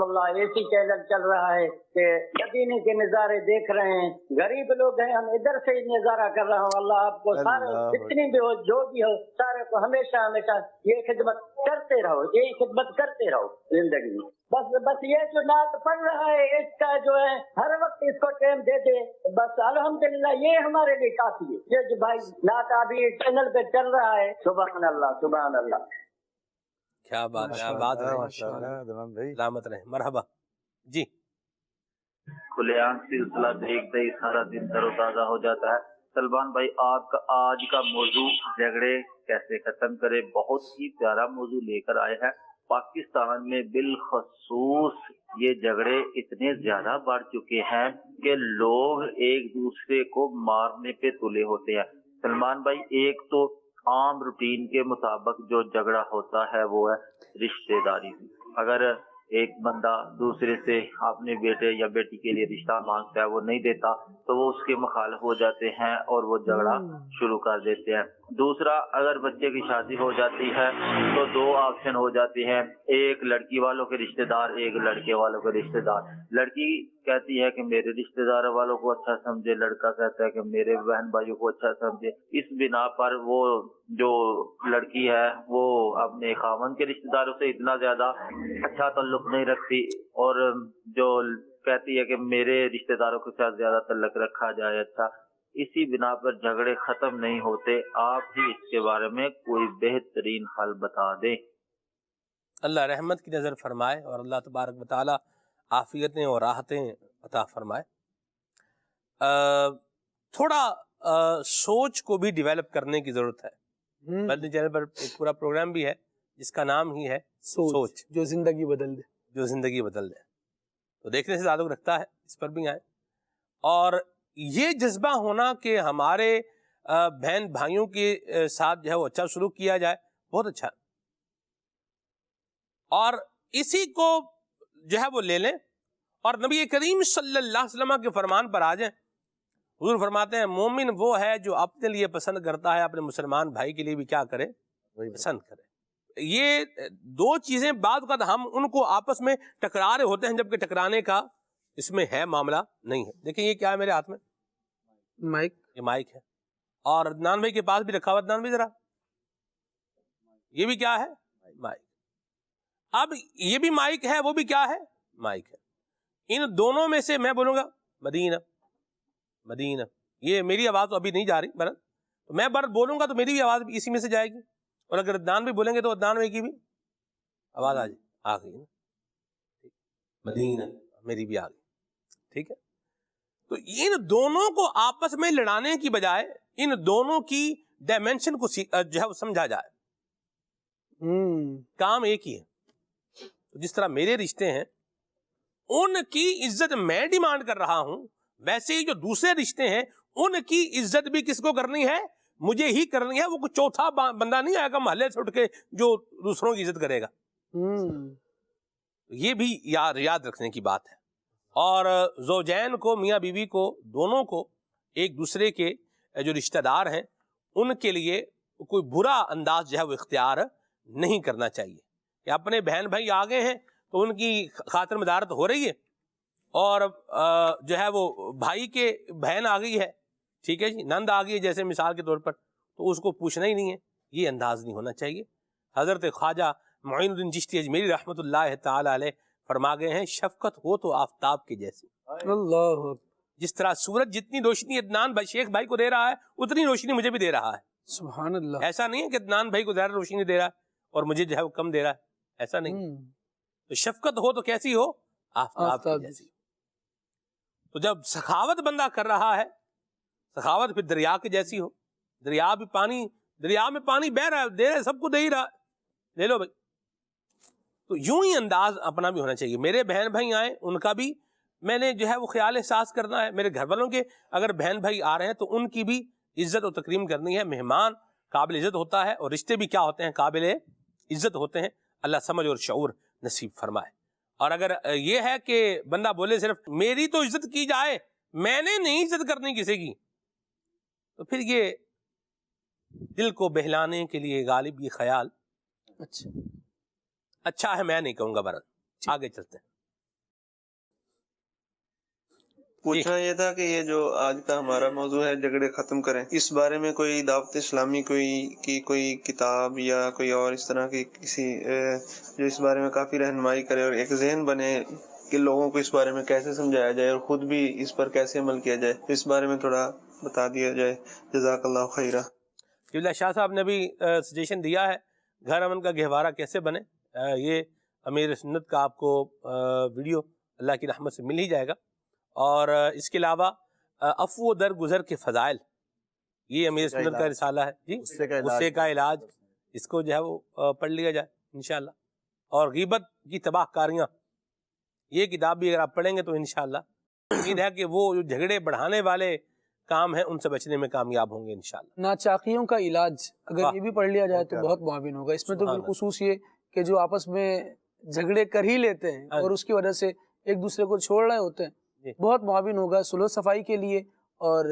اللہ۔ ایسی چینل چل رہا ہے کہ مدینے کے نظارے دیکھ رہے ہیں، غریب لوگ ہیں، ہم ادھر سے ہی نظارہ کر رہا ہوں۔ اللہ آپ کو سارے جتنی بھی ہو جو بھی ہو سارے کو ہمیشہ ہمیشہ یہ خدمت کرتے رہو، یہی خدمت کرتے رہو زندگی میں۔ بس یہ جو نعت پڑھ رہا ہے اس کا جو ہے ہر وقت اس کو ٹائم دے دے، بس الحمدللہ یہ ہمارے لیے کافی ہے۔ یہ جو بھائی نعت ابھی چینل پہ چل رہا ہے، سبحان اللہ سبحان اللہ، کیا بات ہے، آباد رہے، سلامت رہے، مرحبا جی۔ کھلے آنکھ سلسلہ دیکھتے ہی سارا دن تر و تازہ ہو جاتا ہے۔ سلمان بھائی آج کا موضوع جھگڑے کیسے ختم کرے، بہت ہی پیارا موضوع لے کر آئے ہیں۔ پاکستان میں بالخصوص یہ جھگڑے اتنے زیادہ بڑھ چکے ہیں کہ لوگ ایک دوسرے کو مارنے پہ تلے ہوتے ہیں۔ سلمان بھائی ایک تو عام روٹین کے مطابق جو جھگڑا ہوتا ہے وہ ہے رشتہ داری۔ اگر ایک بندہ دوسرے سے اپنے بیٹے یا بیٹی کے لیے رشتہ مانگتا ہے، وہ نہیں دیتا تو وہ اس کے مخالف ہو جاتے ہیں اور وہ جھگڑا شروع کر دیتے ہیں۔ دوسرا اگر بچے کی شادی ہو جاتی ہے تو دو آپشن ہو جاتی ہیں، ایک لڑکی والوں کے رشتہ دار، ایک لڑکے والوں کے رشتہ دار۔ لڑکی کہتی ہے کہ میرے رشتہ دار والوں کو اچھا سمجھے، لڑکا کہتا ہے کہ میرے بہن بھائیوں کو اچھا سمجھے۔ اس بنا پر وہ جو لڑکی ہے وہ اپنے خاوند کے رشتہ داروں سے اتنا زیادہ اچھا تعلق نہیں رکھتی، اور جو کہتی ہے کہ میرے رشتہ داروں کے ساتھ زیادہ تعلق رکھا جائے اچھا۔ اسی بنا پر جھگڑے ختم نہیں ہوتے۔ آپ ہی اس کے بارے میں کوئی بہترین حل بتا دیں۔ اللہ رحمت کی نظر فرمائے اور اللہ تبارک و تعالی عافیتیں اور راحتیں عطا فرمائے۔ تھوڑا سوچ کو بھی ڈیولپ کرنے کی ضرورت ہے۔ مدنی چینل پر ایک پورا پروگرام بھی ہے جس کا نام ہی ہے سوچ، جو زندگی بدل دے، جو زندگی بدل دے۔ تو دیکھنے سے تعلق رکھتا ہے، اس پر بھی آئیں۔ اور یہ جذبہ ہونا کہ ہمارے بہن بھائیوں کے ساتھ جو ہے وہ اچھا سلوک کیا جائے، بہت اچھا۔ اور اسی کو جو ہے وہ لے لیں اور نبی کریم صلی اللہ علیہ وسلم کے فرمان پر آ جائیں۔ حضور فرماتے ہیں مومن وہ ہے جو اپنے لیے پسند کرتا ہے، اپنے مسلمان بھائی کے لیے بھی کیا کرے، پسند کرے۔ یہ دو چیزیں بعض اوقات ہم ان کو آپس میں ٹکرا رہے ہوتے ہیں، جبکہ ٹکرانے کا اس میں ہے معاملہ نہیں ہے۔ دیکھیں یہ کیا ہے میرے ہاتھ میں، مائک، یہ مائک ہے، اور عدنان بھائی کے پاس بھی رکھا ہوا، عدنان بھائی ذرا یہ بھی کیا ہے، مائک۔ اب یہ بھی مائک ہے، وہ بھی کیا ہے، مائک ہے۔ ان دونوں میں سے میں بولوں گا مدینہ مدینہ، یہ میری آواز تو ابھی نہیں جا رہی برد، تو میں برد بولوں گا تو میری بھی آواز اسی میں سے جائے گی، اور اگر عدنان بھی بولیں گے تو عدنان بھائی کی بھی آواز آ گئی نا، مدینہ میری بھی آ گئی، ٹھیک ہے۔ تو ان دونوں کو آپس میں لڑانے کی بجائے ان دونوں کی ڈائمینشن کو جو ہے وہ سمجھا جائے۔ کام ایک ہی ہے۔ جس طرح میرے رشتے ہیں ان کی عزت میں ڈیمانڈ کر رہا ہوں، ویسے ہی جو دوسرے رشتے ہیں ان کی عزت بھی کس کو کرنی ہے، مجھے ہی کرنی ہے۔ وہ کوئی چوتھا بندہ نہیں آئے گا محلے سے اٹھ کے جو دوسروں کی عزت کرے گا۔ یہ بھی یاد رکھنے کی بات ہے۔ اور زوجین کو، میاں بیوی کو، دونوں کو ایک دوسرے کے جو رشتہ دار ہیں ان کے لیے کوئی برا انداز جو ہے وہ اختیار نہیں کرنا چاہیے کہ اپنے بہن بھائی آگے ہیں تو ان کی خاطر مدارت ہو رہی ہے، اور جو ہے وہ بھائی کے بہن آ گئی ہے، ٹھیک ہے جی، نند آ گئی ہے جیسے مثال کے طور پر، تو اس کو پوچھنا ہی نہیں ہے۔ یہ انداز نہیں ہونا چاہیے۔ حضرت خواجہ معین الدین چشتی اجمیری رحمۃ اللہ تعالی علیہ فرما گئے ہیں شفقت ہو تو آفتاب کے جیسی۔ اللہ، جس طرح سورج جتنی روشنی عدنان بھائی شیخ بھائی کو دے رہا ہے اتنی روشنی مجھے بھی دے رہا ہے۔ سبحان اللہ۔ ایسا نہیں ہے کہ عدنان بھائی کو زیادہ روشنی دے رہا ہے اور مجھے جو ہے وہ کم دے رہا ہے، ایسا نہیں۔ تو شفقت ہو تو کیسی ہو، آفتاب کی جیسی۔ تو جب سخاوت بندہ کر رہا ہے، سخاوت پھر دریا کے جیسی ہو۔ دریا میں پانی بہ رہا ہے، دے رہا ہے، سب کو دے ہی رہا ہے، لے لو بھائی۔ تو یوں ہی انداز اپنا بھی ہونا چاہیے۔ میرے بہن بھائی آئیں ان کا بھی میں نے جو ہے وہ خیال احساس کرنا ہے۔ میرے گھر والوں کے اگر بہن بھائی آ رہے ہیں تو ان کی بھی عزت و تکریم کرنی ہے۔ مہمان قابل عزت ہوتا ہے اور رشتے بھی کیا ہوتے ہیں، قابل عزت ہوتے ہیں۔ اللہ سمجھ اور شعور نصیب فرمائے۔ اور اگر یہ ہے کہ بندہ بولے صرف میری تو عزت کی جائے، میں نے نہیں عزت کرنی کسی کی، تو پھر یہ دل کو بہلانے کے لیے غالب یہ خیال اچھا ہے، میں نہیں کہوں گا۔ برد آگے چلتے ہیں۔ پوچھنا یہ تھا کہ یہ جو آج کا ہمارا موضوع ہے جھگڑے ختم کریں، اس بارے میں کوئی دعوت اسلامی کوئی کتاب یا کوئی اور اس طرح کی کسی جو اس بارے میں کافی رہنمائی کرے اور ایک ذہن بنے کہ لوگوں کو اس بارے میں کیسے سمجھایا جائے اور خود بھی اس پر کیسے عمل کیا جائے، اس بارے میں تھوڑا بتا دیا جائے۔ جزاک اللہ خیرہ۔ جبلا شاہ صاحب نے بھی سجیشن دیا ہے گھر امن کا گہوارہ کیسے بنے۔ یہ امیر سنت کا آپ کو ویڈیو اللہ کی رحمت سے مل ہی جائے گا۔ اور اس کے علاوہ عفو و درگزر کے فضائل، یہ امیر سنت کا رسالہ ہے جی، غصے کا علاج، اس کو جو ہے وہ پڑھ لیا جائے انشاءاللہ۔ اور غیبت کی تباہ کاریاں، یہ کتاب بھی اگر آپ پڑھیں گے تو انشاءاللہ امید ہے کہ وہ جو جھگڑے بڑھانے والے کام ہیں ان سے بچنے میں کامیاب ہوں گے انشاءاللہ۔ ناچاقیوں کا علاج اگر یہ بھی پڑھ لیا جائے تو بہت معاون ہوگا۔ اس میں تو بالخصوص یہ کہ جو آپس میں جھگڑے کر ہی لیتے ہیں اور اس کی وجہ سے ایک دوسرے کو چھوڑ رہے ہوتے ہیں، بہت معاون ہوگا صلح و صفائی کے لیے اور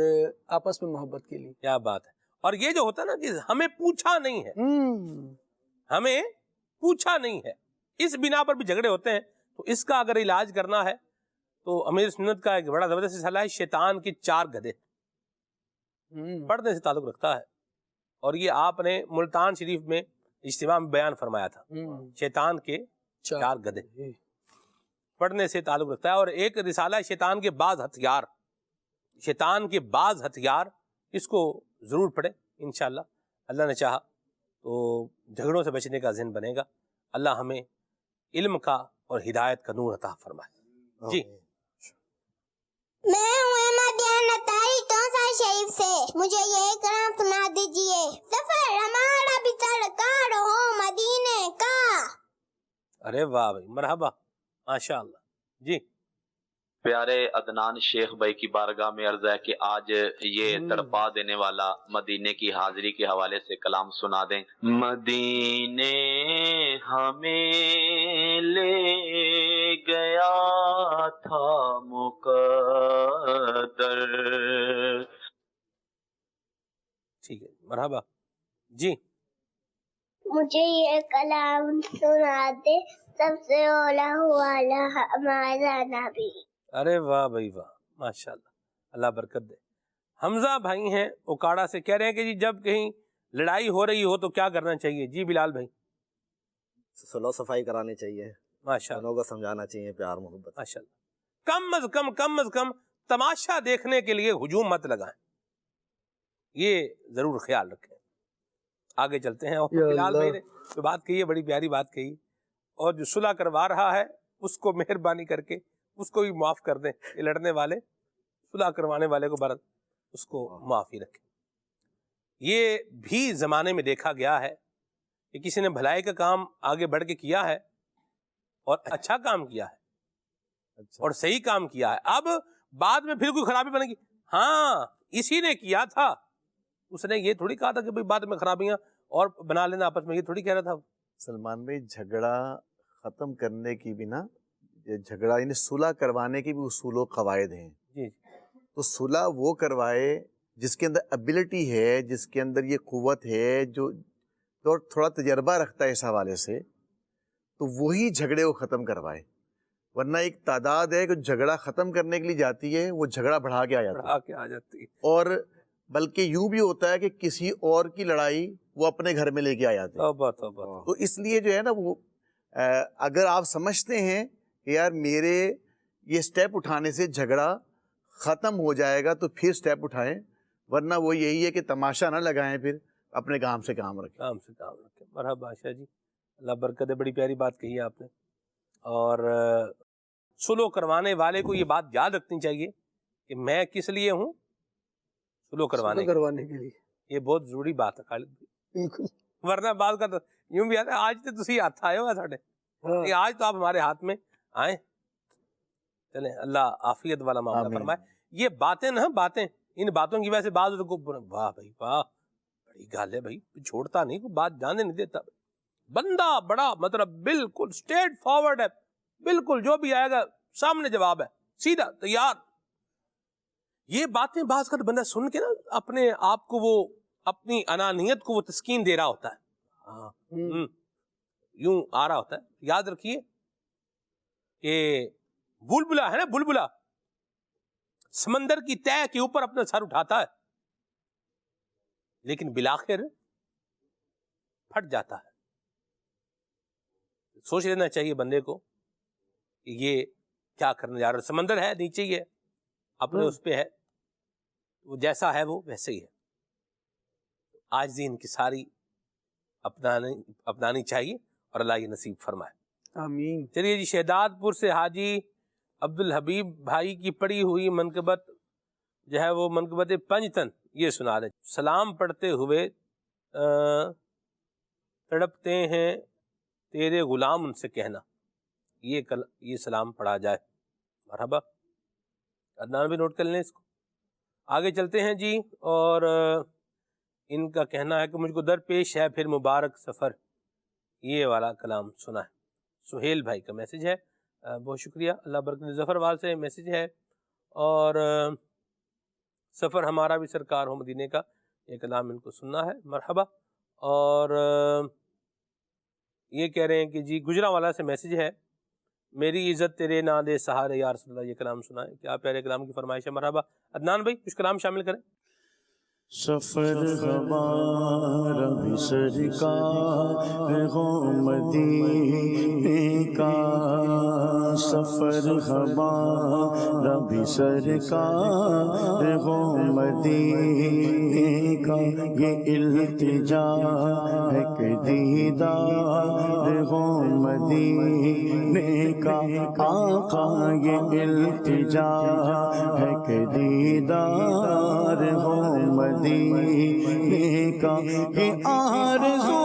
آپس میں محبت کے لیے۔ کیا بات ہے۔ اور یہ جو ہوتا ہے نا کہ ہمیں پوچھا نہیں ہے، ہمیں پوچھا نہیں ہے، اس بنا پر بھی جھگڑے ہوتے ہیں. تو اس کا اگر علاج کرنا ہے تو امیر سنت کا ایک بڑا زبردست رسالہ ہے شیطان کے 4 گدھے، پڑھنے سے تعلق رکھتا ہے. اور یہ آپ نے ملتان شریف میں اجتماع میں بیان فرمایا تھا، شیطان کے 4 گدھے پڑھنے سے تعلق رکھتا ہے. اور ایک رسالہ ہے شیطان کے بعض ہتھیار، شیطان کے بعض ہتھیار، اس کو ضرور پڑھیں انشاءاللہ. اللہ نے چاہا تو جھگڑوں سے بچنے کا ذہن بنے گا. اللہ ہمیں علم کا اور ہدایت کا نور عطا فرمائے. جی میں ہوں احمدیہ نتاری توسا شریف سے، مجھے یہ کلام سنا دیجئے. سفر ہمارا بھی سرکار ہو مدینے کا. ارے واہ بھائی، مرحبا، ماشاء اللہ. جی پیارے عدنان شیخ بھائی کی بارگاہ میں عرض ہے کہ آج یہ تڑپا دینے والا مدینے کی حاضری کے حوالے سے کلام سنا دیں. مدینے ہمیں لے گیا تھا مقدر. ٹھیک ہے، مرحبا. جی مجھے یہ کلام سنا دے. سب سے اولا والا ہمارا نبی. ارے واہ بھائی واہ، ماشاء اللہ، اللہ برکت دے. حمزہ بھائی ہیں اوکاڑا سے، کہہ رہے ہیں کہ جی جب کہیں لڑائی ہو رہی ہو تو کیا کرنا چاہیے؟ جی بلال بھائی. صلح صفائی کرانی چاہیے، ماشاء اللہ، لوگوں کو سمجھانا چاہیے پیار محبت. ماشاء اللہ. کم از کم تماشا دیکھنے کے لیے ہجوم مت لگائیں، یہ ضرور خیال رکھیں. آگے چلتے ہیں. اور بلال بھائی نے جو بات کہی ہے بڑی پیاری بات کہی، اور جو صلح کروا رہا ہے اس کو مہربانی کر کے اس کو بھی معاف کر دیں. یہ لڑنے والے صلح کروانے والے کو برد اس کو معافی رکھیں. یہ بھی زمانے میں دیکھا گیا ہے کہ کسی نے بھلائی کا کام آگے بڑھ کے کیا ہے اور اچھا کام کیا ہے اور صحیح کام کیا ہے. اب بعد میں پھر کوئی خرابی بنے گی، ہاں اسی نے کیا تھا، اس نے یہ تھوڑی کہا تھا کہ بعد میں خرابیاں اور بنا لینا آپس میں، یہ تھوڑی کہہ رہا تھا. سلمان بھائی جھگڑا ختم کرنے کی بھی نا، جھگڑا یعنی صلح کروانے کی بھی اصول و قواعد ہیں. جی تو صلح وہ کروائے جس کے اندر ابیلٹی ہے، جس کے اندر یہ قوت ہے، جو تھوڑا تجربہ رکھتا ہے اس حوالے سے، تو وہی جھگڑے کو ختم کروائے. ورنہ ایک تعداد ہے کہ جھگڑا ختم کرنے کے لیے جاتی ہے، وہ جھگڑا بڑھا کے آ جاتی ہے. اور بلکہ یوں بھی ہوتا ہے کہ کسی اور کی لڑائی وہ اپنے گھر میں لے کے آ جاتے ہیں. تو اس لیے جو ہے نا وہ اگر آپ سمجھتے ہیں کہ یار میرے یہ سٹیپ اٹھانے سے جھگڑا ختم ہو جائے گا تو پھر سٹیپ اٹھائیں، ورنہ وہ یہی ہے کہ تماشا نہ لگائیں، پھر اپنے کام سے کام رکھیں. مرحبا شاہ جی، اللہ برکت ہے. بڑی پیاری بات کہی ہے آپ نے. اور سلو کروانے والے کو یہ بات یاد رکھنی چاہیے کہ میں کس لیے ہوں؟ سلو کروانے کے لیے. یہ بہت ضروری بات ہے خالد بھائی. بالکل، ورنہ بات کا تو یوں بھی آتا ہے آج تو تسی ہاتھ آئے ہو ساڈے، آج تو آپ ہمارے ہاتھ میں آئیں. چلیں اللہ عافیت والا معاملہ فرمائے. یہ باتیں نا، باتیں، ان باتوں کی وجہ سے بعض کو واہ بھائی واہ بڑی گال ہے بھائی، چھوڑتا نہیں، کوئی بات جانے نہیں دیتا. بندہ بڑا مطلب بالکل اسٹریٹ فارورڈ ہے، بالکل جو بھی آئے گا سامنے جواب ہے، سیدھا تیار. یہ باتیں بعض کر بندہ سن کے نا اپنے آپ کو، وہ اپنی انانیت کو وہ تسکین دے رہا ہوتا ہے، یوں آ رہا ہوتا ہے. یاد رکھیے کہ بلبلا ہے نا، بلبلا سمندر کی تہہ کے اوپر اپنا سر اٹھاتا ہے لیکن بالآخر پھٹ جاتا ہے. سوچ لینا چاہیے بندے کو کہ یہ کیا کرنے جا رہا ہے. سمندر ہے نیچے ہی ہے، اپنے اس پہ ہے، وہ جیسا ہے وہ ویسے ہی ہے. عاجزی انکساری اپنانی چاہیے اور اللہ یہ نصیب فرمائے. آمین. چلیے جی، شہداد پور سے حاجی عبد الحبیب بھائی کی پڑھی ہوئی منقبت جو ہے وہ منقبت پنجتن یہ سنا دیں. سلام پڑھتے ہوئے تڑپتے ہیں تیرے غلام، ان سے کہنا. یہ سلام پڑھا جائے. مرحبا، عدنان بھی نوٹ کر لیں اس کو. آگے چلتے ہیں جی. اور ان کا کہنا ہے کہ مجھ کو درپیش ہے پھر مبارک سفر، یہ والا کلام سنا ہے. سہیل بھائی کا میسج ہے، بہت شکریہ. اللہ برکت. ظفر وال سے میسج ہے، اور سفر ہمارا بھی سرکار ہو مدینے کا، یہ کلام ان کو سننا ہے. مرحبا. اور یہ کہہ رہے ہیں کہ جی گجرانوالا سے میسیج ہے، میری عزت تیرے نام دے سہارے یا رسول اللہ، یہ کلام سنا ہے. کیا پیارے کلام کی فرمائش ہے. مرحبا. عدنان بھائی کچھ کلام شامل کریں. سفر ہمارا بھی سرکار ہو مدینے کا، سفر ہمارا بھی سرکار ہو مدینے کا، یہ التجا ہے کہ دیدار ہو مدینے کا، آقا یہ التجا ہے کہ دیدار ہو مدینے کا، یہ آرزو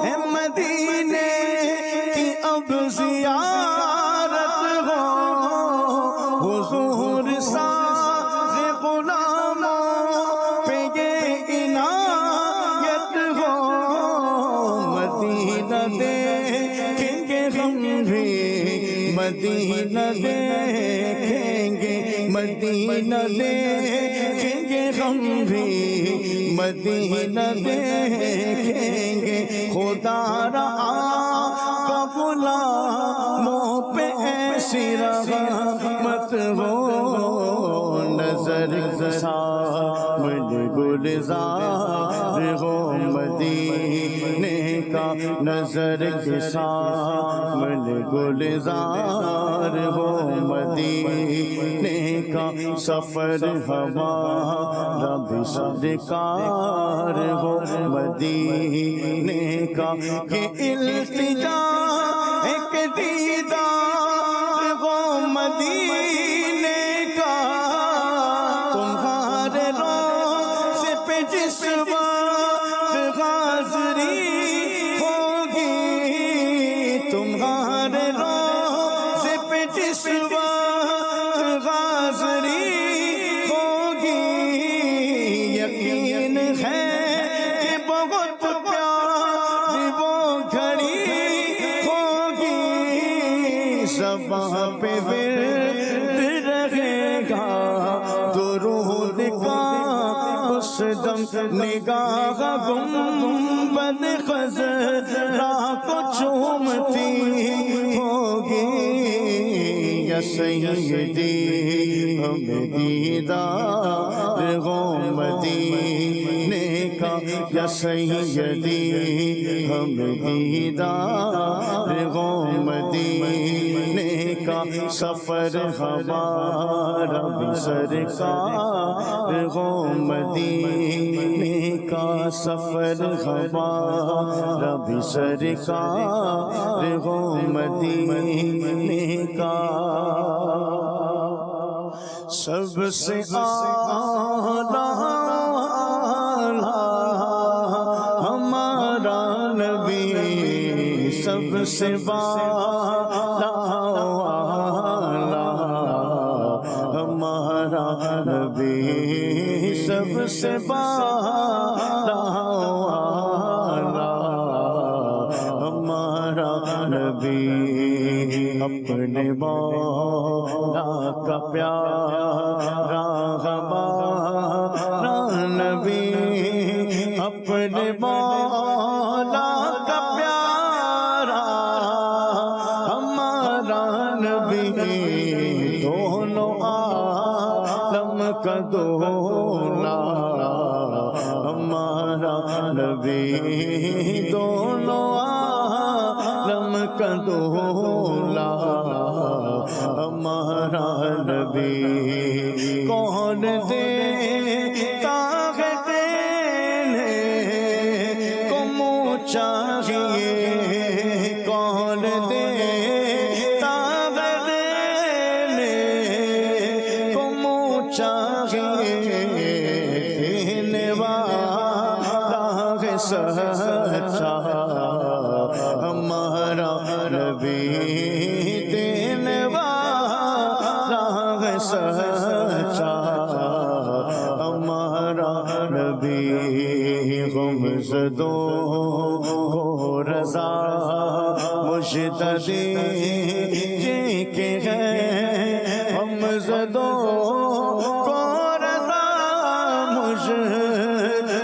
ہے مدینے کی اب زیارت ہو، حضور ساز غلاموں پہ یہ عنایت ہو، مدینہ دیکھیں گے ہم بھی، مدینہ دیکھیں گے، مدینہ دیکھیں گے ہم بھی، مدینہ دیکھیں گے، خدا را کا غلاموں پہ ایسی رحمت ہو، نظر سامنے گلزار ہو مدینے کا، نظر کے سامنے گلزار ہو مدینے کا، سفر ہمارا بھی سرکار ہو مدینے کا، یہ التجا ایک دیدار ہو مدینے کا، تمہارے روضے پہ جس وقت حاضری ہوگی، تمہارے روضے پہ جس وقت حاضری ہوگی، یقین ہے کہ بہت پیاری وہ گھڑی ہوگی، زباں پہ ورد رہے گا درود کا اس دم، نگاہ گنبد خضرا کو چومتی ہوگی، یا سیدی ہمیں دیدار ہو مدینے کا، یا سیدی ہمیں دیدار ہو مدینے کا، سفر ہمارا بھی سرکار ہو مدینے کا، سفر ہمارا بھی سرکار ہو مدینے کا، سب سے اعلیٰ ہمارا نبی، سب سے بالا ہمارا نبی، سب سے بالا ہمارا نبی، اپنے مولا کا پیارا ہمارا نبی، اپنے مولا کا پیارا ہمارا نبی، دونوں عالم کا دولا ہمارا نبی، دونوں عالم کا دولا ہمارا نبی، کون دیتا ہے دینے کو منہ چاہیے، کون دیتا ہے دینے کو منہ چاہیے، دینے والا ہے سچا ہمارا نبی، دینے والا ہے سچا ہمارا نبی، غمزدوں کو رضا مجتبی جی کے ہیں، غمزدوں کو رضا مجتبی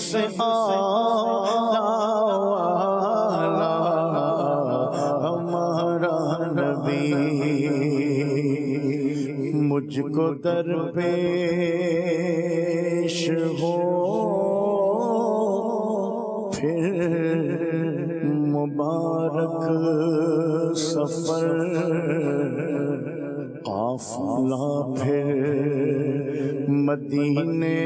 سے آلہ ہمارا نبی مجھ کو درپیش ہو پھر مبارک سفر قافلہ پھر مدینے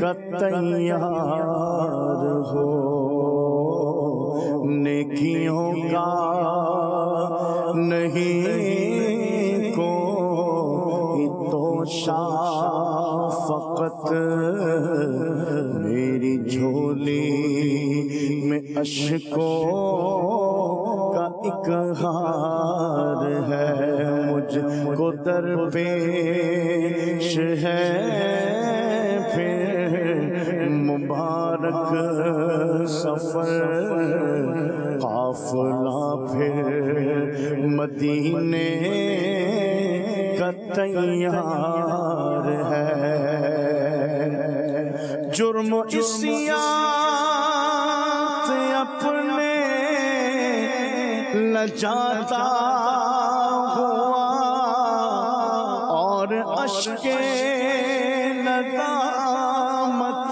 کا تیار ہو نیکیوں کا نہیں کوئی توشہ فقط میری جھولی میں اشکوں کا ایک ہار ہے مجھ کو درپیش ہے پھر مبارک سفر قافلہ پھر مدینے کا تیار ہے جرم عصیان سے اپنے لجاتا ہوا اور اشک ندامت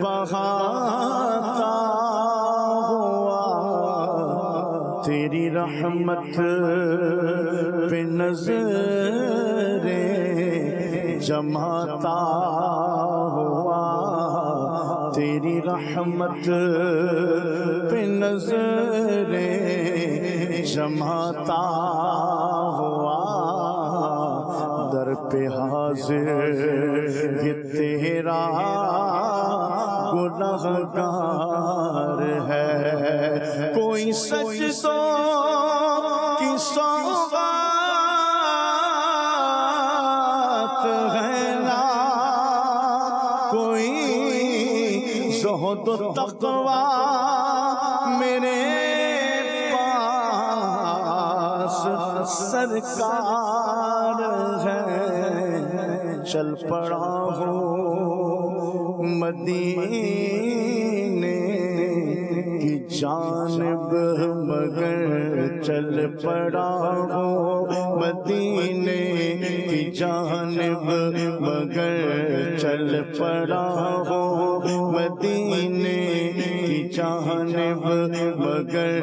بہاتا ہوا تیری رحمت پہ نظریں جماتا ہوا تیری رحمت پہ نظریں جماتا ہوا در پہ حاضر یہ تیرا گنہگار ہے کوئی سجدوں کی سوغات ہے نا کوئی زہد و تقوی میرے پاس سرکار ہے چل پڑا ہوں مدینے کی جانب مگر چل پڑا ہوں مدینے کی جانب مگر چل پڑا ہوں مدینے کی جانب مگر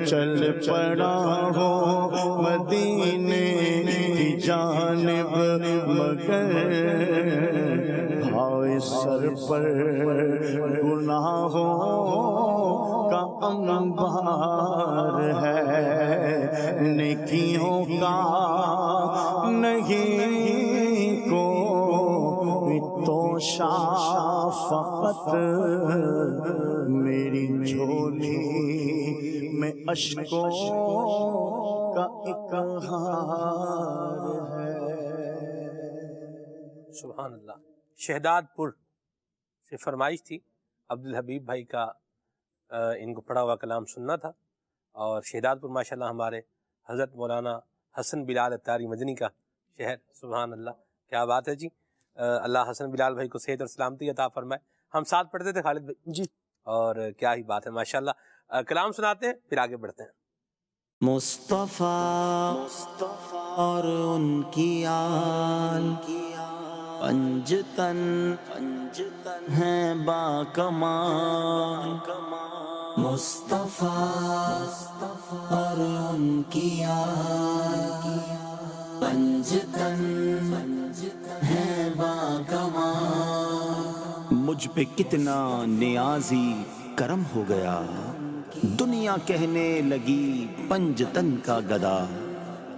چل پڑا ہوں مدینے کی جانب مگر ہائے سر پر گناہوں کا انبار ہے نیکیوں کا نہیں کوئی توشہ فقط میری جھولی میں اشکوں کا ایک ہار ہے سبحان اللہ شہداد پور سے فرمائش تھی عبدالحبیب بھائی کا ان کو پڑھا ہوا کلام سننا تھا اور شہداد پور ماشاءاللہ ہمارے حضرت مولانا حسن بلال اتاری مدنی کا شہر سبحان اللہ کیا بات ہے جی اللہ حسن بلال بھائی کو صحت اور سلامتی عطا فرمائے ہم ساتھ پڑھتے تھے خالد بھائی جی اور کیا ہی بات ہے ماشاءاللہ کلام سناتے ہیں پھر آگے بڑھتے ہیں مصطفیٰ اور ان کی آل پنجتن ہیں با کمال مصطفیٰ اور ان کی آل پنجتن ہیں با کمال مجھ پہ کتنا نیازی کرم ہو گیا دنیا کہنے لگی پنجتن کا گدا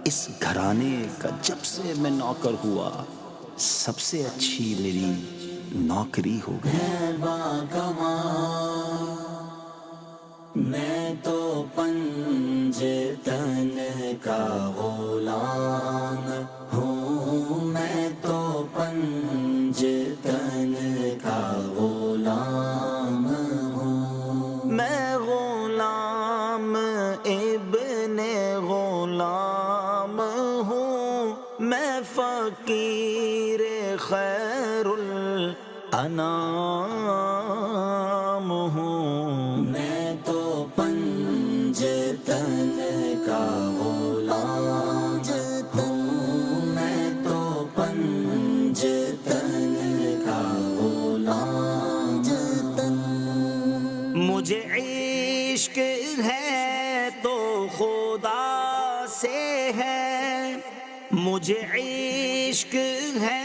اس گھرانے کا جب سے میں نوکر ہوا سب سے اچھی میری نوکری ہو گئی میں تو پنجتن کا غلام ہوں میں تو پنجتن کا غلام ہوں میں غلام ابن غلام ہوں میں فقیر خیر غلام ہوں، میں تو پنجتن کا غلام ہوں، میں تو پنجتن کا غلام ہوں۔ مجھے عشق ہے تو خدا سے ہے، مجھے عشق ہے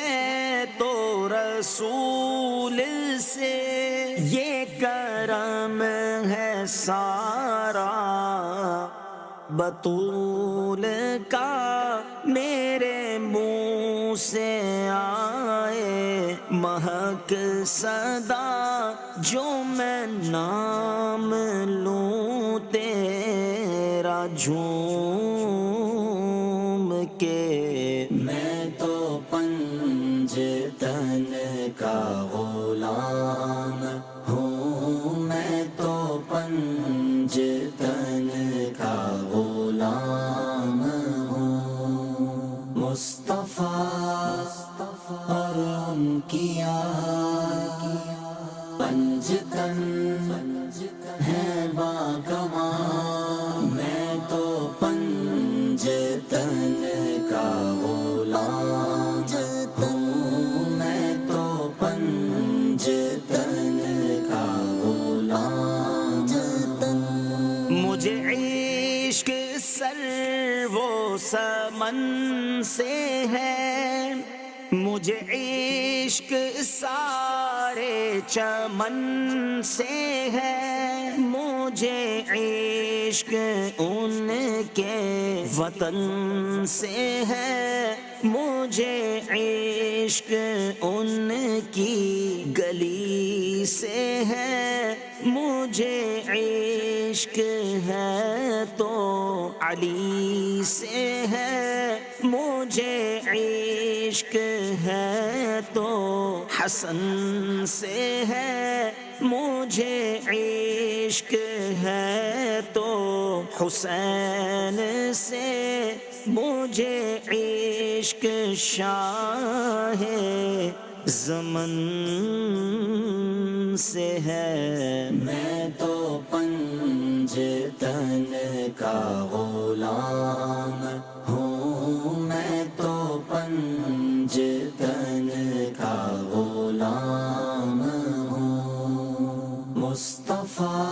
تو رسول سے، یہ کرم ہے سارا بطول کا، میرے منہ سے آئے مہک صدا، جو میں نام لوں تیرا جھوم کے، میں تو پنجتن کا غلام ہوں، میں تو پنجتن کا غلام ہوں۔ مصطفیٰ اور ان کی یاد پنجتن ہے باکمال، میں تو پنجتن کا غلام ہوں، میں تو پنجتن کا غلام ہوں۔ مجھے عشق سر و سمن سے ہے، مجھے عشق سارے چمن سے ہے، مجھے عشق ان کے وطن سے ہے، مجھے عشق ان کی گلی سے ہے، مجھے عشق ہے تو علی سے ہے، مجھے عشق ہے تو حسن سے ہے، مجھے عشق ہے تو حسین سے، مجھے عشق شاہ زمن سے ہے، میں تو پنجتن کا غلام ہوں، میں تو پنجتن کا غلام ہوں۔ مصطفیٰ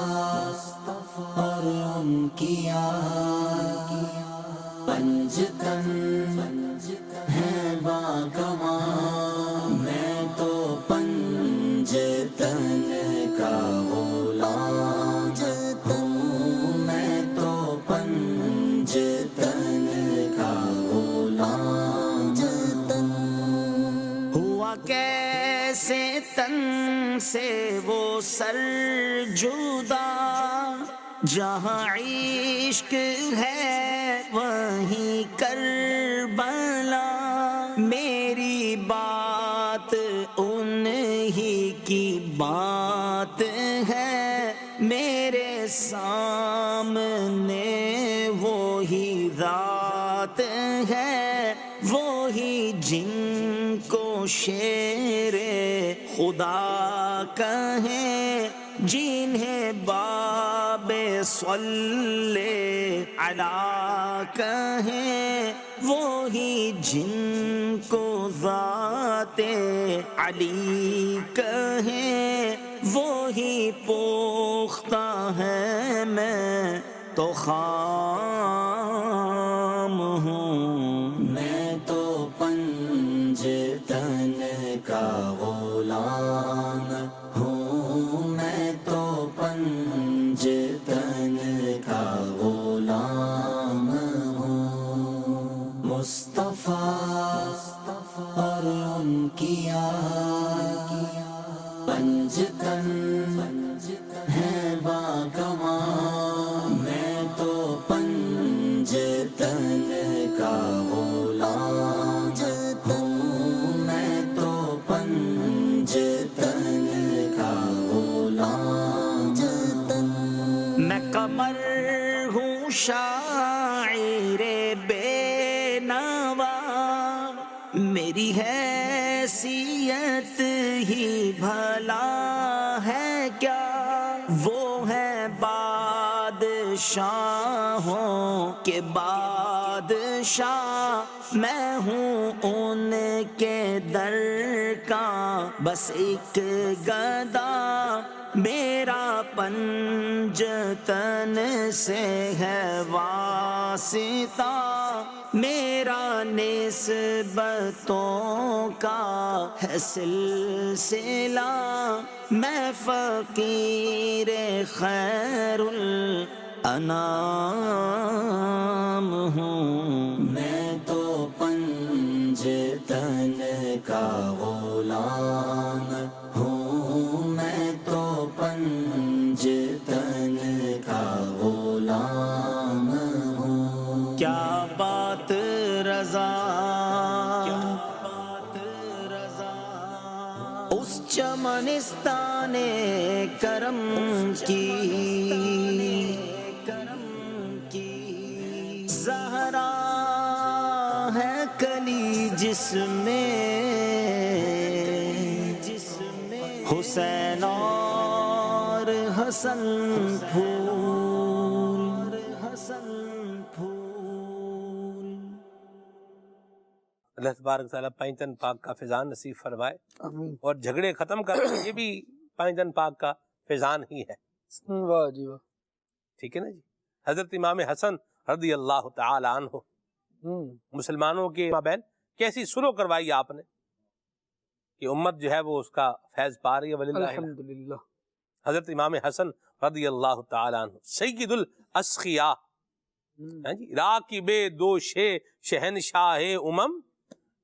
اور ان کی یاد پنجتن ہے باکمال، میں تو پنجتن کا غلام ہوں، میں تو پنجتن کا غلام ہوں۔ ہوا کیسے تن سے وہ سر جدا، جہاں عشق ہے وہیں کربلا، میری بات انہی کی بات ہے، میرے سامنے وہی ذات ہے، وہی جن کو شیر خدا کہیں، جنہیں باب صلی علی کہیں، وہی جن کو ذات علی کہیں، وہی پختہ ہے میں تو خام ہوں، میں تو پنجتن کا غلام ہوں، میں تو پنجتن کا غلام ہوں۔ مصطفیٰ اور ان کی یاد پنجتن ہے باکمال، میں تو پنجتن کا غلام ہوں، میں تو پنجتن کا غلام ہوں۔ میں قمر ہوں شاعر بے نوا، میری حیثیت ہی بھلا ہے کیا، وہ ہے بادشاہوں کے بادشاہ، میں ہوں ان کے در کا بس ایک گدا، میرا پنجتن سے ہے واسطہ، میرا نسبتوں کا ہے سلسلہ، میں فقیر خیر الانام ہوں، میں تو پنجتن کا غلام ہوں، میں تو پنجتن کا غلام ہوں، کیا بات رضا اس چمنستان کرم کی، زہرا ہے کلی جس میں حسین اور حسن پھول، اللہ تبارک تعالیٰ پنجتن پاک کا فیضان نصیب فرمائے اور جھگڑے ختم کر یہ بھی پنجتن پاک کا فیضان ہی ہے۔ واہ جی واہ، ٹھیک ہے نا جی۔ حضرت امام حسن رضی اللہ تعالی عنہ مسلمانوں کے مابین کیسی سلو کروائی آپ نے کہ امت جو ہے وہ اس کا فیض پا رہی ہے، وللہ الحمدللہ۔ حضرت امام حسن رضی اللہ تعالی عنہ سید الاسخیاء، راکب دوش شہنشاہ امم،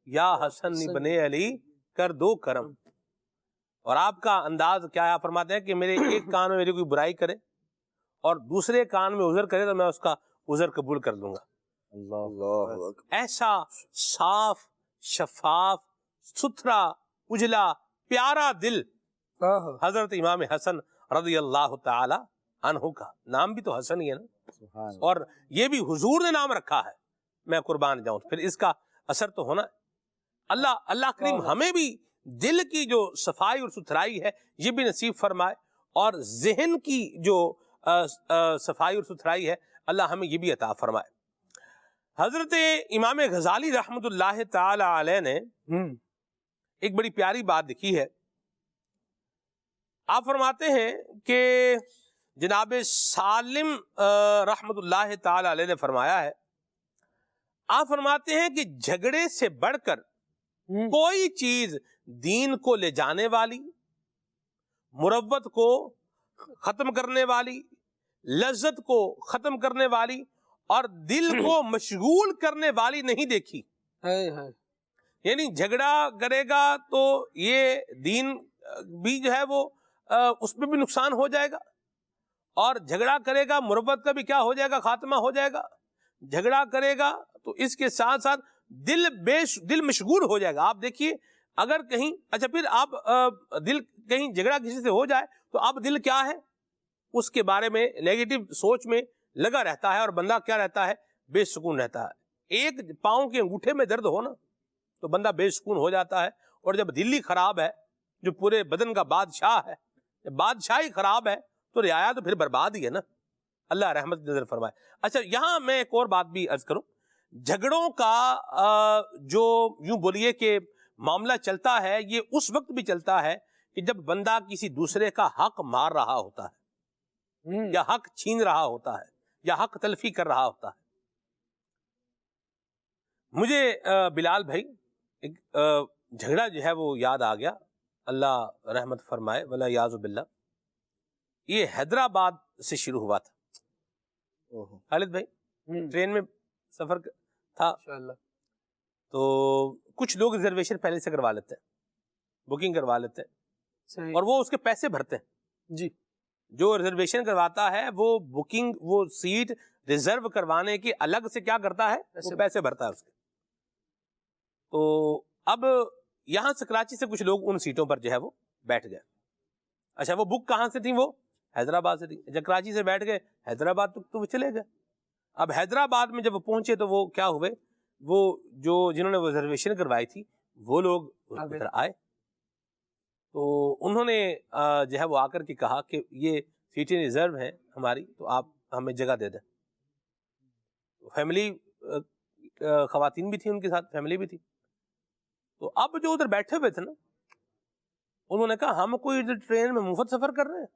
یا حسن ابن علی کر دو کرم۔ اور آپ کا انداز کیا ہے، آپ فرماتے ہیں کہ میرے ایک کان میں میری کوئی برائی کرے اور دوسرے کان میں عذر کرے تو میں اس کا عذر قبول کر لوں گا۔ ایسا صاف شفاف ستھرا اجلا پیارا دل حضرت امام حسن رضی اللہ تعالی عنہ کا، نام بھی تو حسن ہی ہے نا، اور یہ بھی حضور نے نام رکھا ہے، میں قربان جاؤں، پھر اس کا اثر تو ہونا ہے۔ اللہ کریم ہمیں بھی دل کی جو صفائی اور ستھرائی ہے یہ بھی نصیب فرمائے، اور ذہن کی جو صفائی اور ستھرائی ہے اللہ ہمیں یہ بھی عطا فرمائے۔ حضرت امام غزالی رحمۃ اللہ تعالی علیہ نے ایک بڑی پیاری بات لکھی ہے۔ آپ فرماتے ہیں کہ جناب سالم رحمۃ اللہ تعالی علیہ نے فرمایا ہے، آپ فرماتے ہیں کہ جھگڑے سے بڑھ کر کوئی چیز دین کو لے جانے والی، مروت کو ختم کرنے والی، لذت کو ختم کرنے والی اور دل کو مشغول کرنے والی نہیں دیکھی۔ یعنی جھگڑا کرے گا تو یہ دین بھی جو ہے وہ اس میں بھی نقصان ہو جائے گا، اور جھگڑا کرے گا مروت کا بھی کیا ہو جائے گا، خاتمہ ہو جائے گا۔ جھگڑا کرے گا تو اس کے ساتھ ساتھ دل مشغول ہو جائے گا۔ آپ دیکھیے اگر کہیں اچھا پھر آپ دل کہیں جھگڑا کسی سے ہو جائے تو اب دل کیا ہے، اس کے بارے میں نیگیٹو سوچ میں لگا رہتا ہے، اور بندہ کیا رہتا ہے، بے سکون رہتا ہے۔ ایک پاؤں کے انگوٹھے میں درد ہو نا تو بندہ بے سکون ہو جاتا ہے، اور جب دل ہی خراب ہے جو پورے بدن کا بادشاہ ہے، جب بادشاہی خراب ہے تو رعایا تو پھر برباد ہی ہے نا، اللہ رحمت نظر فرمائے۔ اچھا یہاں میں ایک اور بات بھی عرض کروں، جھگڑوں کا جو یوں بولیے کہ معاملہ چلتا ہے یہ اس وقت بھی چلتا ہے کہ جب بندہ کسی دوسرے کا حق مار رہا ہوتا ہے، یا حق چھین رہا ہوتا ہے، یا حق تلفی کر رہا ہوتا ہے۔ مجھے بلال بھائی ایک جھگڑا جو ہے وہ یاد آ گیا، اللہ رحمت فرمائے ولا یعوذ باللہ۔ یہ حیدرآباد سے شروع ہوا تھا۔ خالد بھائی ٹرین میں سفر تھا تو کچھ لوگ ریزرویشن پہلے سے کروا لیتے ہیں، بکنگ کروا لیتے ہیں، اور وہ اس کے پیسے بھرتے ہیں جی۔ جو ریزرویشن کرواتا ہے وہ بکنگ، وہ سیٹ ریزرو کروانے کی الگ سے کیا کرتا ہے، وہ پیسے بھرتا ہے اس کے۔ تو اب یہاں سے کراچی سے کچھ لوگ ان سیٹوں پر جو ہے وہ بیٹھ گئے۔ اچھا وہ بک کہاں سے تھی، وہ حیدرآباد سے تھی۔ جب کراچی سے بیٹھ گئے حیدرآباد تو وہ چلے گئے۔ اب حیدرآباد میں جب وہ پہنچے تو وہ کیا ہوئے، وہ جو جنہوں نے ریزرویشن کروائی تھی وہ لوگ ادھر آئے، تو انہوں نے جو ہے وہ آ کر کے کہا کہ یہ سیٹیں ریزرو ہیں ہماری، تو آپ ہمیں جگہ دے دیں. فیملی خواتین بھی تھیں ان کے ساتھ، فیملی بھی تھی. تو اب جو ادھر بیٹھے ہوئے تھے نا، انہوں نے کہا ہم کوئی ادھر ٹرین میں مفت سفر کر رہے ہیں،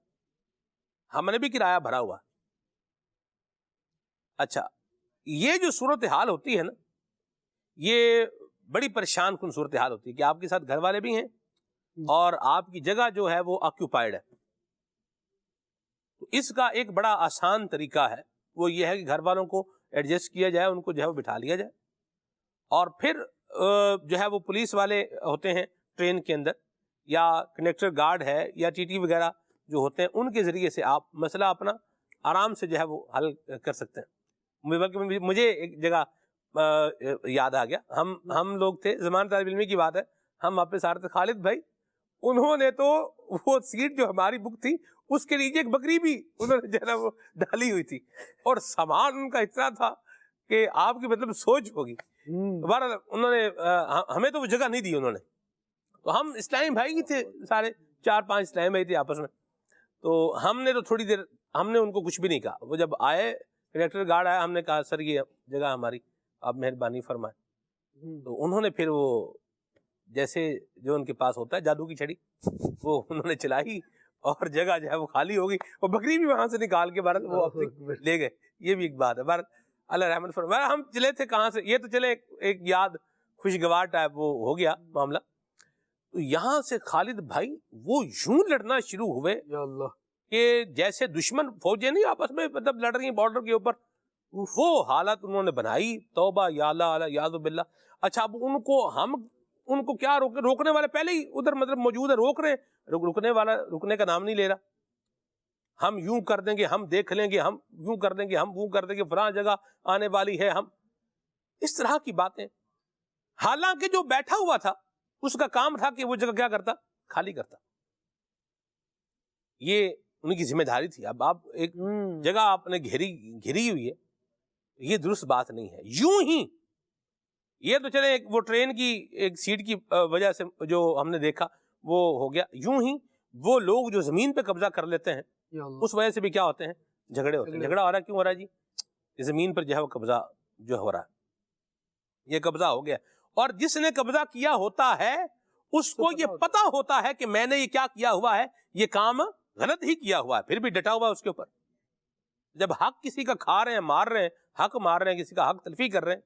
ہم نے بھی کرایہ بھرا ہوا. اچھا، یہ جو صورتحال ہوتی ہے نا، یہ بڑی پریشان کن صورتحال ہوتی ہے کہ آپ کے ساتھ گھر والے بھی ہیں اور آپ کی جگہ جو ہے وہ آکیوپائڈ ہے. تو اس کا ایک بڑا آسان طریقہ ہے، وہ یہ ہے کہ گھر والوں کو ایڈجسٹ کیا جائے، ان کو جو ہے وہ بٹھا لیا جائے، اور پھر جو ہے وہ پولیس والے ہوتے ہیں ٹرین کے اندر، یا کنڈکٹر گارڈ ہے، یا ٹی ٹی وغیرہ جو ہوتے ہیں، ان کے ذریعے سے آپ مسئلہ اپنا آرام سے جو ہے وہ حل کر سکتے ہیں. بلکہ مجھے ایک جگہ یاد آ گیا، ہم لوگ تھے، زمان طالب علمی کی بات ہے، ہم واپس آ رہے تھے، خالد بھائی انہوں نے تو وہ سیٹ جو ہماری بک تھی اس کے نیچے ایک بکری بھی انہوں نے جو ہے نا وہ ڈالی ہوئی تھی، اور سامان ان کا اتنا تھا کہ آپ کی مطلب سوچ ہوگی. بہرحال انہوں نے ہمیں تو وہ جگہ نہیں دی انہوں نے. تو ہم اسلامی بھائی ہی تھے سارے، 4-5 اسلامی بھائی تھے آپس میں. تو ہم نے تو تھوڑی دیر ہم نے ان کو کچھ بھی نہیں کہا. وہ جب آئے کنڈکٹر گارڈ آیا، ہم نے کہا سر یہ جگہ ہماری، آپ مہربانی فرمائیں. تو انہوں نے پھر وہ جیسے جو ان کے پاس ہوتا ہے جادو کی چھڑی، وہ انہوں نے چلائی اور جگہ جو ہے وہ خالی ہو گئی، اور بکری بھی وہاں سے نکال کے بھارت وہ اپنی لے گئے. یہ بھی ایک بات ہے. بھارت اللہ رحمت فرمائے. ہم چلے تھے کہاں سے، یہ تو چلے ایک یاد خوشگوار ٹائپ وہ ہو گیا معاملہ. تو یہاں سے خالد بھائی وہ یوں لڑنا شروع ہوئے یا اللہ کہ جیسے دشمن فوجیں نہیں آپس میں مطلب لڑ رہی ہیں بارڈر کے اوپر، وہ حالت انہوں نے بنائی. توبہ یا اللہ یاد باللہ. اچھا، اب ان کو کیا روکنے والے پہلے ہی ادھر مطلب موجود ہے، روک رہے ہیں، رکنے والا رکنے کا نام نہیں لے رہا. ہم یوں کر دیں گے، ہم دیکھ لیں گے، ہم یوں کر دیں گے، ہم وہ کر دیں گے، فلاں جگہ آنے والی ہے، ہم اس طرح کی باتیں. حالانکہ جو بیٹھا ہوا تھا اس کا کام تھا کہ وہ جگہ کیا کرتا، خالی کرتا. یہ ان کی ذمہ داری تھی. اب آپ ایک جگہ آپ نے گھری ہوئی ہے، یہ درست بات نہیں ہے. یوں ہی یہ تو چلے وہ ٹرین کی ایک سیٹ کی وجہ سے جو ہم نے دیکھا وہ ہو گیا. یوں ہی وہ لوگ جو زمین پہ قبضہ کر لیتے ہیں اس وجہ سے بھی کیا ہوتے ہیں، جھگڑے ہوتے ہیں. جھگڑا ہو رہا ہے، کیوں ہو رہا ہے جی؟ یہ زمین پر جو ہے وہ قبضہ جو ہو رہا ہے، یہ قبضہ ہو گیا. اور جس نے قبضہ کیا ہوتا ہے اس کو یہ پتا ہوتا ہے کہ میں نے یہ کیا کیا ہوا ہے، یہ کام غلط ہی کیا ہوا ہے، پھر بھی ڈٹا ہوا ہے اس کے اوپر. جب حق کسی کا کھا رہے ہیں، مار رہے ہیں، حق مار رہے ہیں، کسی کا حق تلفی کر رہے ہیں،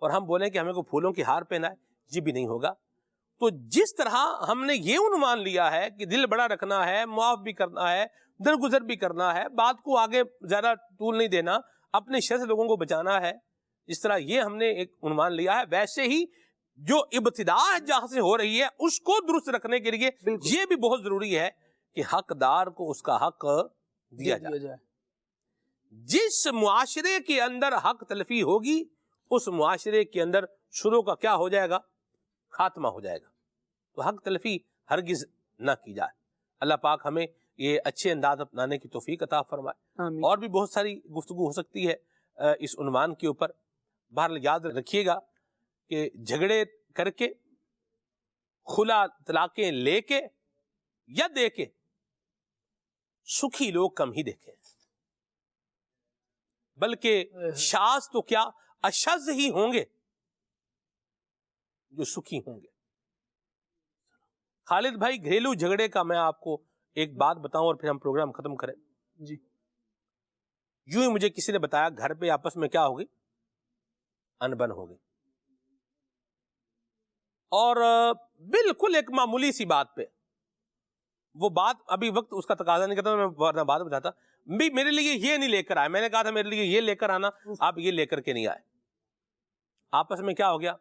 اور ہم بولیں کہ ہمیں کو پھولوں کی ہار پہنا ہے، یہ بھی نہیں ہوگا. تو جس طرح ہم نے یہ عنوان لیا ہے کہ دل بڑا رکھنا ہے، معاف بھی کرنا ہے، درگزر بھی کرنا ہے، بات کو آگے زیادہ طول نہیں دینا، اپنے شر سے لوگوں کو بچانا ہے، جس طرح یہ ہم نے ایک عنوان لیا ہے، ویسے ہی جو ابتدا جہاں سے ہو رہی ہے اس کو درست رکھنے کے لیے یہ بھی بہت ضروری ہے کہ حقدار کو اس کا حق دیا جائے. جس معاشرے کے اندر حق تلفی ہوگی اس معاشرے کے اندر شروع کا کیا ہو جائے گا، خاتمہ ہو جائے گا. تو حق تلفی ہرگز نہ کی جائے. اللہ پاک ہمیں یہ اچھے انداز اپنانے کی توفیق عطا فرمائے. اور بھی بہت ساری گفتگو ہو سکتی ہے اس عنوان کے اوپر. بہرحال یاد رکھیے گا کہ جھگڑے کر کے، کھلا طلاقیں لے کے یا دے کے، سکھی لوگ کم ہی دیکھیں، بلکہ شاذ تو کیا اشذ ہی ہوں گے جو سکھی ہوں گے. خالد بھائی، گھریلو جھگڑے کا میں آپ کو ایک بات بتاؤں اور پھر ہم پروگرام ختم کریں. جی. یوں ہی مجھے کسی نے بتایا گھر پہ آپس میں کیا ہوگی، انبن ہوگی، اور بالکل ایک معمولی سی بات پہ. وہ بات ابھی وقت اس کا تقاضا نہیں کرتا، میں بات بتاتا. میرے لیے یہ نہیں لے کر آئے، میں نے کہا تھا میرے لیے یہ لے کر آنا، آپ یہ لے کر کے نہیں آئے. آپس میں کیا ہو گیا،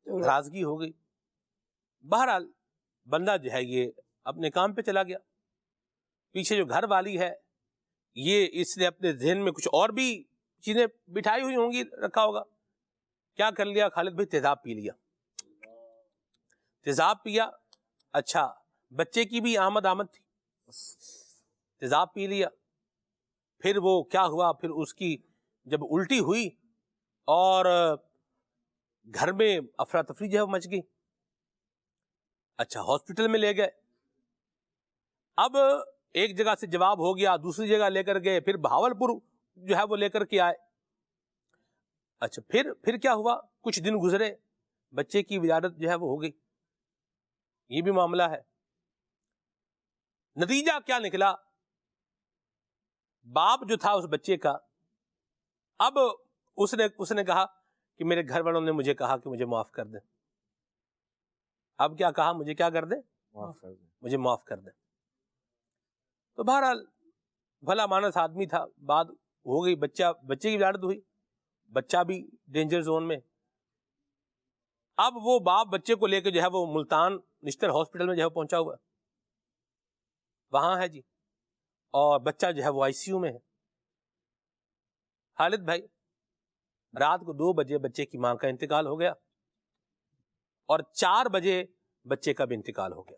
ناراضگی ہو گئی. بہرحال بندہ جو ہے یہ اپنے کام پہ چلا گیا. پیچھے جو گھر والی ہے یہ اس نے اپنے ذہن میں کچھ اور بھی چیزیں بٹھائی ہوئی ہوں گی، رکھا ہوگا. کیا کر لیا خالد بھائی، تیزاب پی لیا. تیزاب پیا، اچھا بچے کی بھی آمد تھی، تیزاب پی لیا. پھر وہ کیا ہوا، پھر اس کی جب الٹی ہوئی اور گھر میں افراتفری جو ہے مچ گئی. اچھا ہاسپٹل میں لے گئے. اب ایک جگہ سے جواب ہو گیا، دوسری جگہ لے کر گئے، پھر بہاولپور جو ہے وہ لے کر کے آئے. اچھا پھر کیا ہوا؟ کچھ دن گزرے، بچے کی ولادت جو ہے وہ ہو گئی. یہ بھی معاملہ ہے. نتیجہ کیا نکلا؟ باپ جو تھا اس بچے کا، اب اس نے کہا کہ میرے گھر والوں نے مجھے کہا کہ مجھے معاف کر دیں. اب کیا کہا؟ مجھے کیا کر دیں؟ مجھے معاف کر دیں. تو بہرحال بھلا مانس آدمی تھا، بات ہو گئی، بچے کی ولادت ہوئی، بچہ بھی ڈینجر زون میں. اب وہ باپ بچے کو لے کے جو ہے وہ ملتان نشتر ہاسپٹل میں جو ہے پہنچا ہوا، وہاں ہے جی، اور بچہ جو ہے وہ آئی سی یو میں ہے. خالد بھائی، رات کو 2 بجے بچے کی ماں کا انتقال ہو گیا، اور 4 بجے بچے کا بھی انتقال ہو گیا.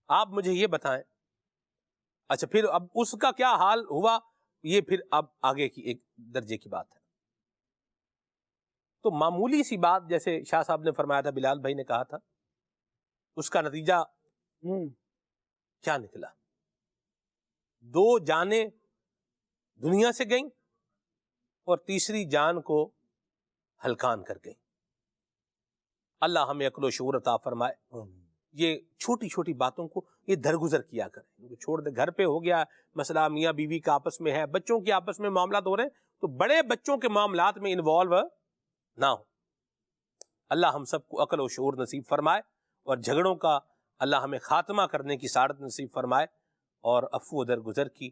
آپ مجھے یہ بتائیں، اچھا پھر اب اس کا کیا حال ہوا؟ یہ پھر اب آگے کی ایک درجے کی بات ہے. تو معمولی سی بات، جیسے شاہ صاحب نے فرمایا تھا، بلال بھائی نے کہا تھا، اس کا نتیجہ کیا نکلا؟ 2 جانیں دنیا سے گئیں اور تیسری جان کو ہلکان کر گئیں. اللہ ہمیں عقل و شعور عطا فرمائے. یہ چھوٹی چھوٹی باتوں کو یہ درگزر کیا کریں، چھوڑ دے. گھر پہ ہو گیا مسئلہ، میاں بیوی کا آپس میں ہے، بچوں کے آپس میں معاملات ہو رہے ہیں، تو بڑے بچوں کے معاملات میں انوالو نہ ہو. اللہ ہم سب کو عقل و شعور نصیب فرمائے، اور جھگڑوں کا اللہ ہمیں خاتمہ کرنے کی سعادت نصیب فرمائے، اور عفو و درگزر کی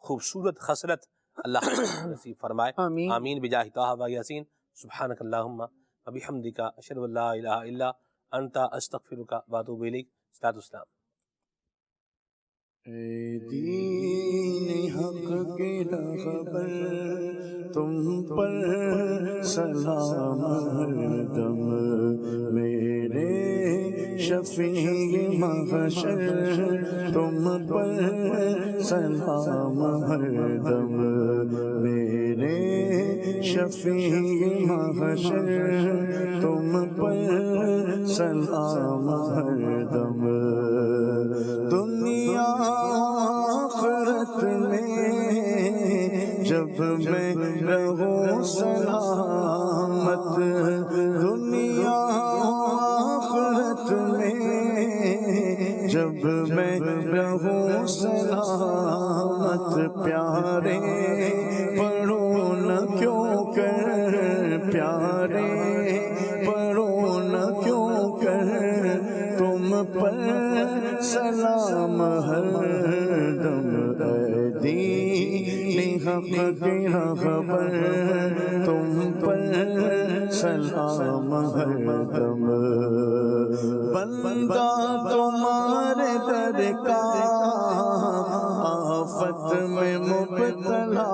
خوبصورت خصلت اللہ نصیب فرمائے. آمین بجاہ طہ و یاسین. سبحانک اللہم و بحمدک، اشہد ان لا الہ الا انت، استغفرک و اتوب الیک. صلاۃ والسلام. اے دین حق کے رہبر، تم پر سلام ہر دم، میرے شفیع محشر، تم پر سلام ہر دم، میرے شفیع محشر، تم پر سلام ہر دم. دنیا آخرت میں جب میں رہوں سلامت، دنیا آخرت میں جب میں رہوں سلامت، پیارے پڑھو نہ کیوں کر، پیارے پڑھو نہ کیوں کر، تم پر سلام ہر دم. اے دین حق کے رہبر، تم پر سلام ہر دم. بندہ تمہارے در کا آفت میں مبتلا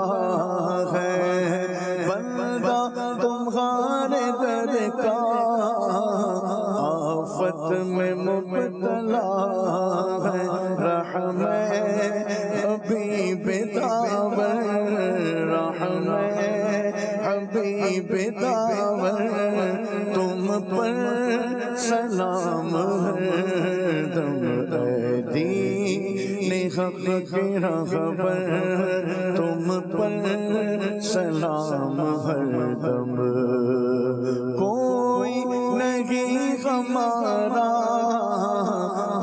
ہے، بندہ تمہارے در کا آفت میں مبتلا ہے. رحم حبیب داور، رحم حبیب داور، تم پر سلام ہر دم. اے دین حق کے رہبر، تم پر سلام ہر دم. کوئی نہیں ہمارا،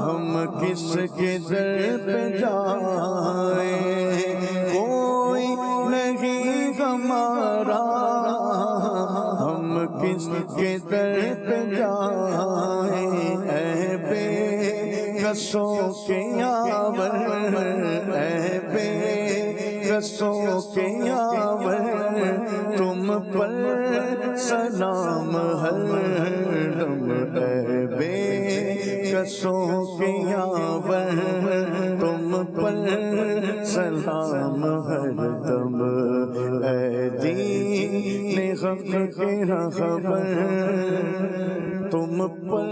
ہم کس کے در پہ جائیں، کوئی نہیں ہمارا، ہم کس کے در پہ جائیں. اے بے کسوں کے یاور، اے بے کسوں کے یاور، تم پر سلام ہر دم. اے بے کسوں کے یاور، تم پر سلام ہر دم. اے دین حق کے رہبر، تم پر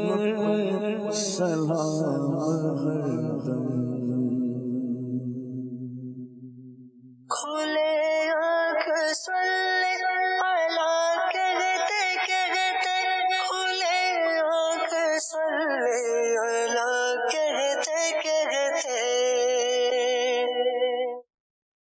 سلام ہر دم. کھلے آنکھ سن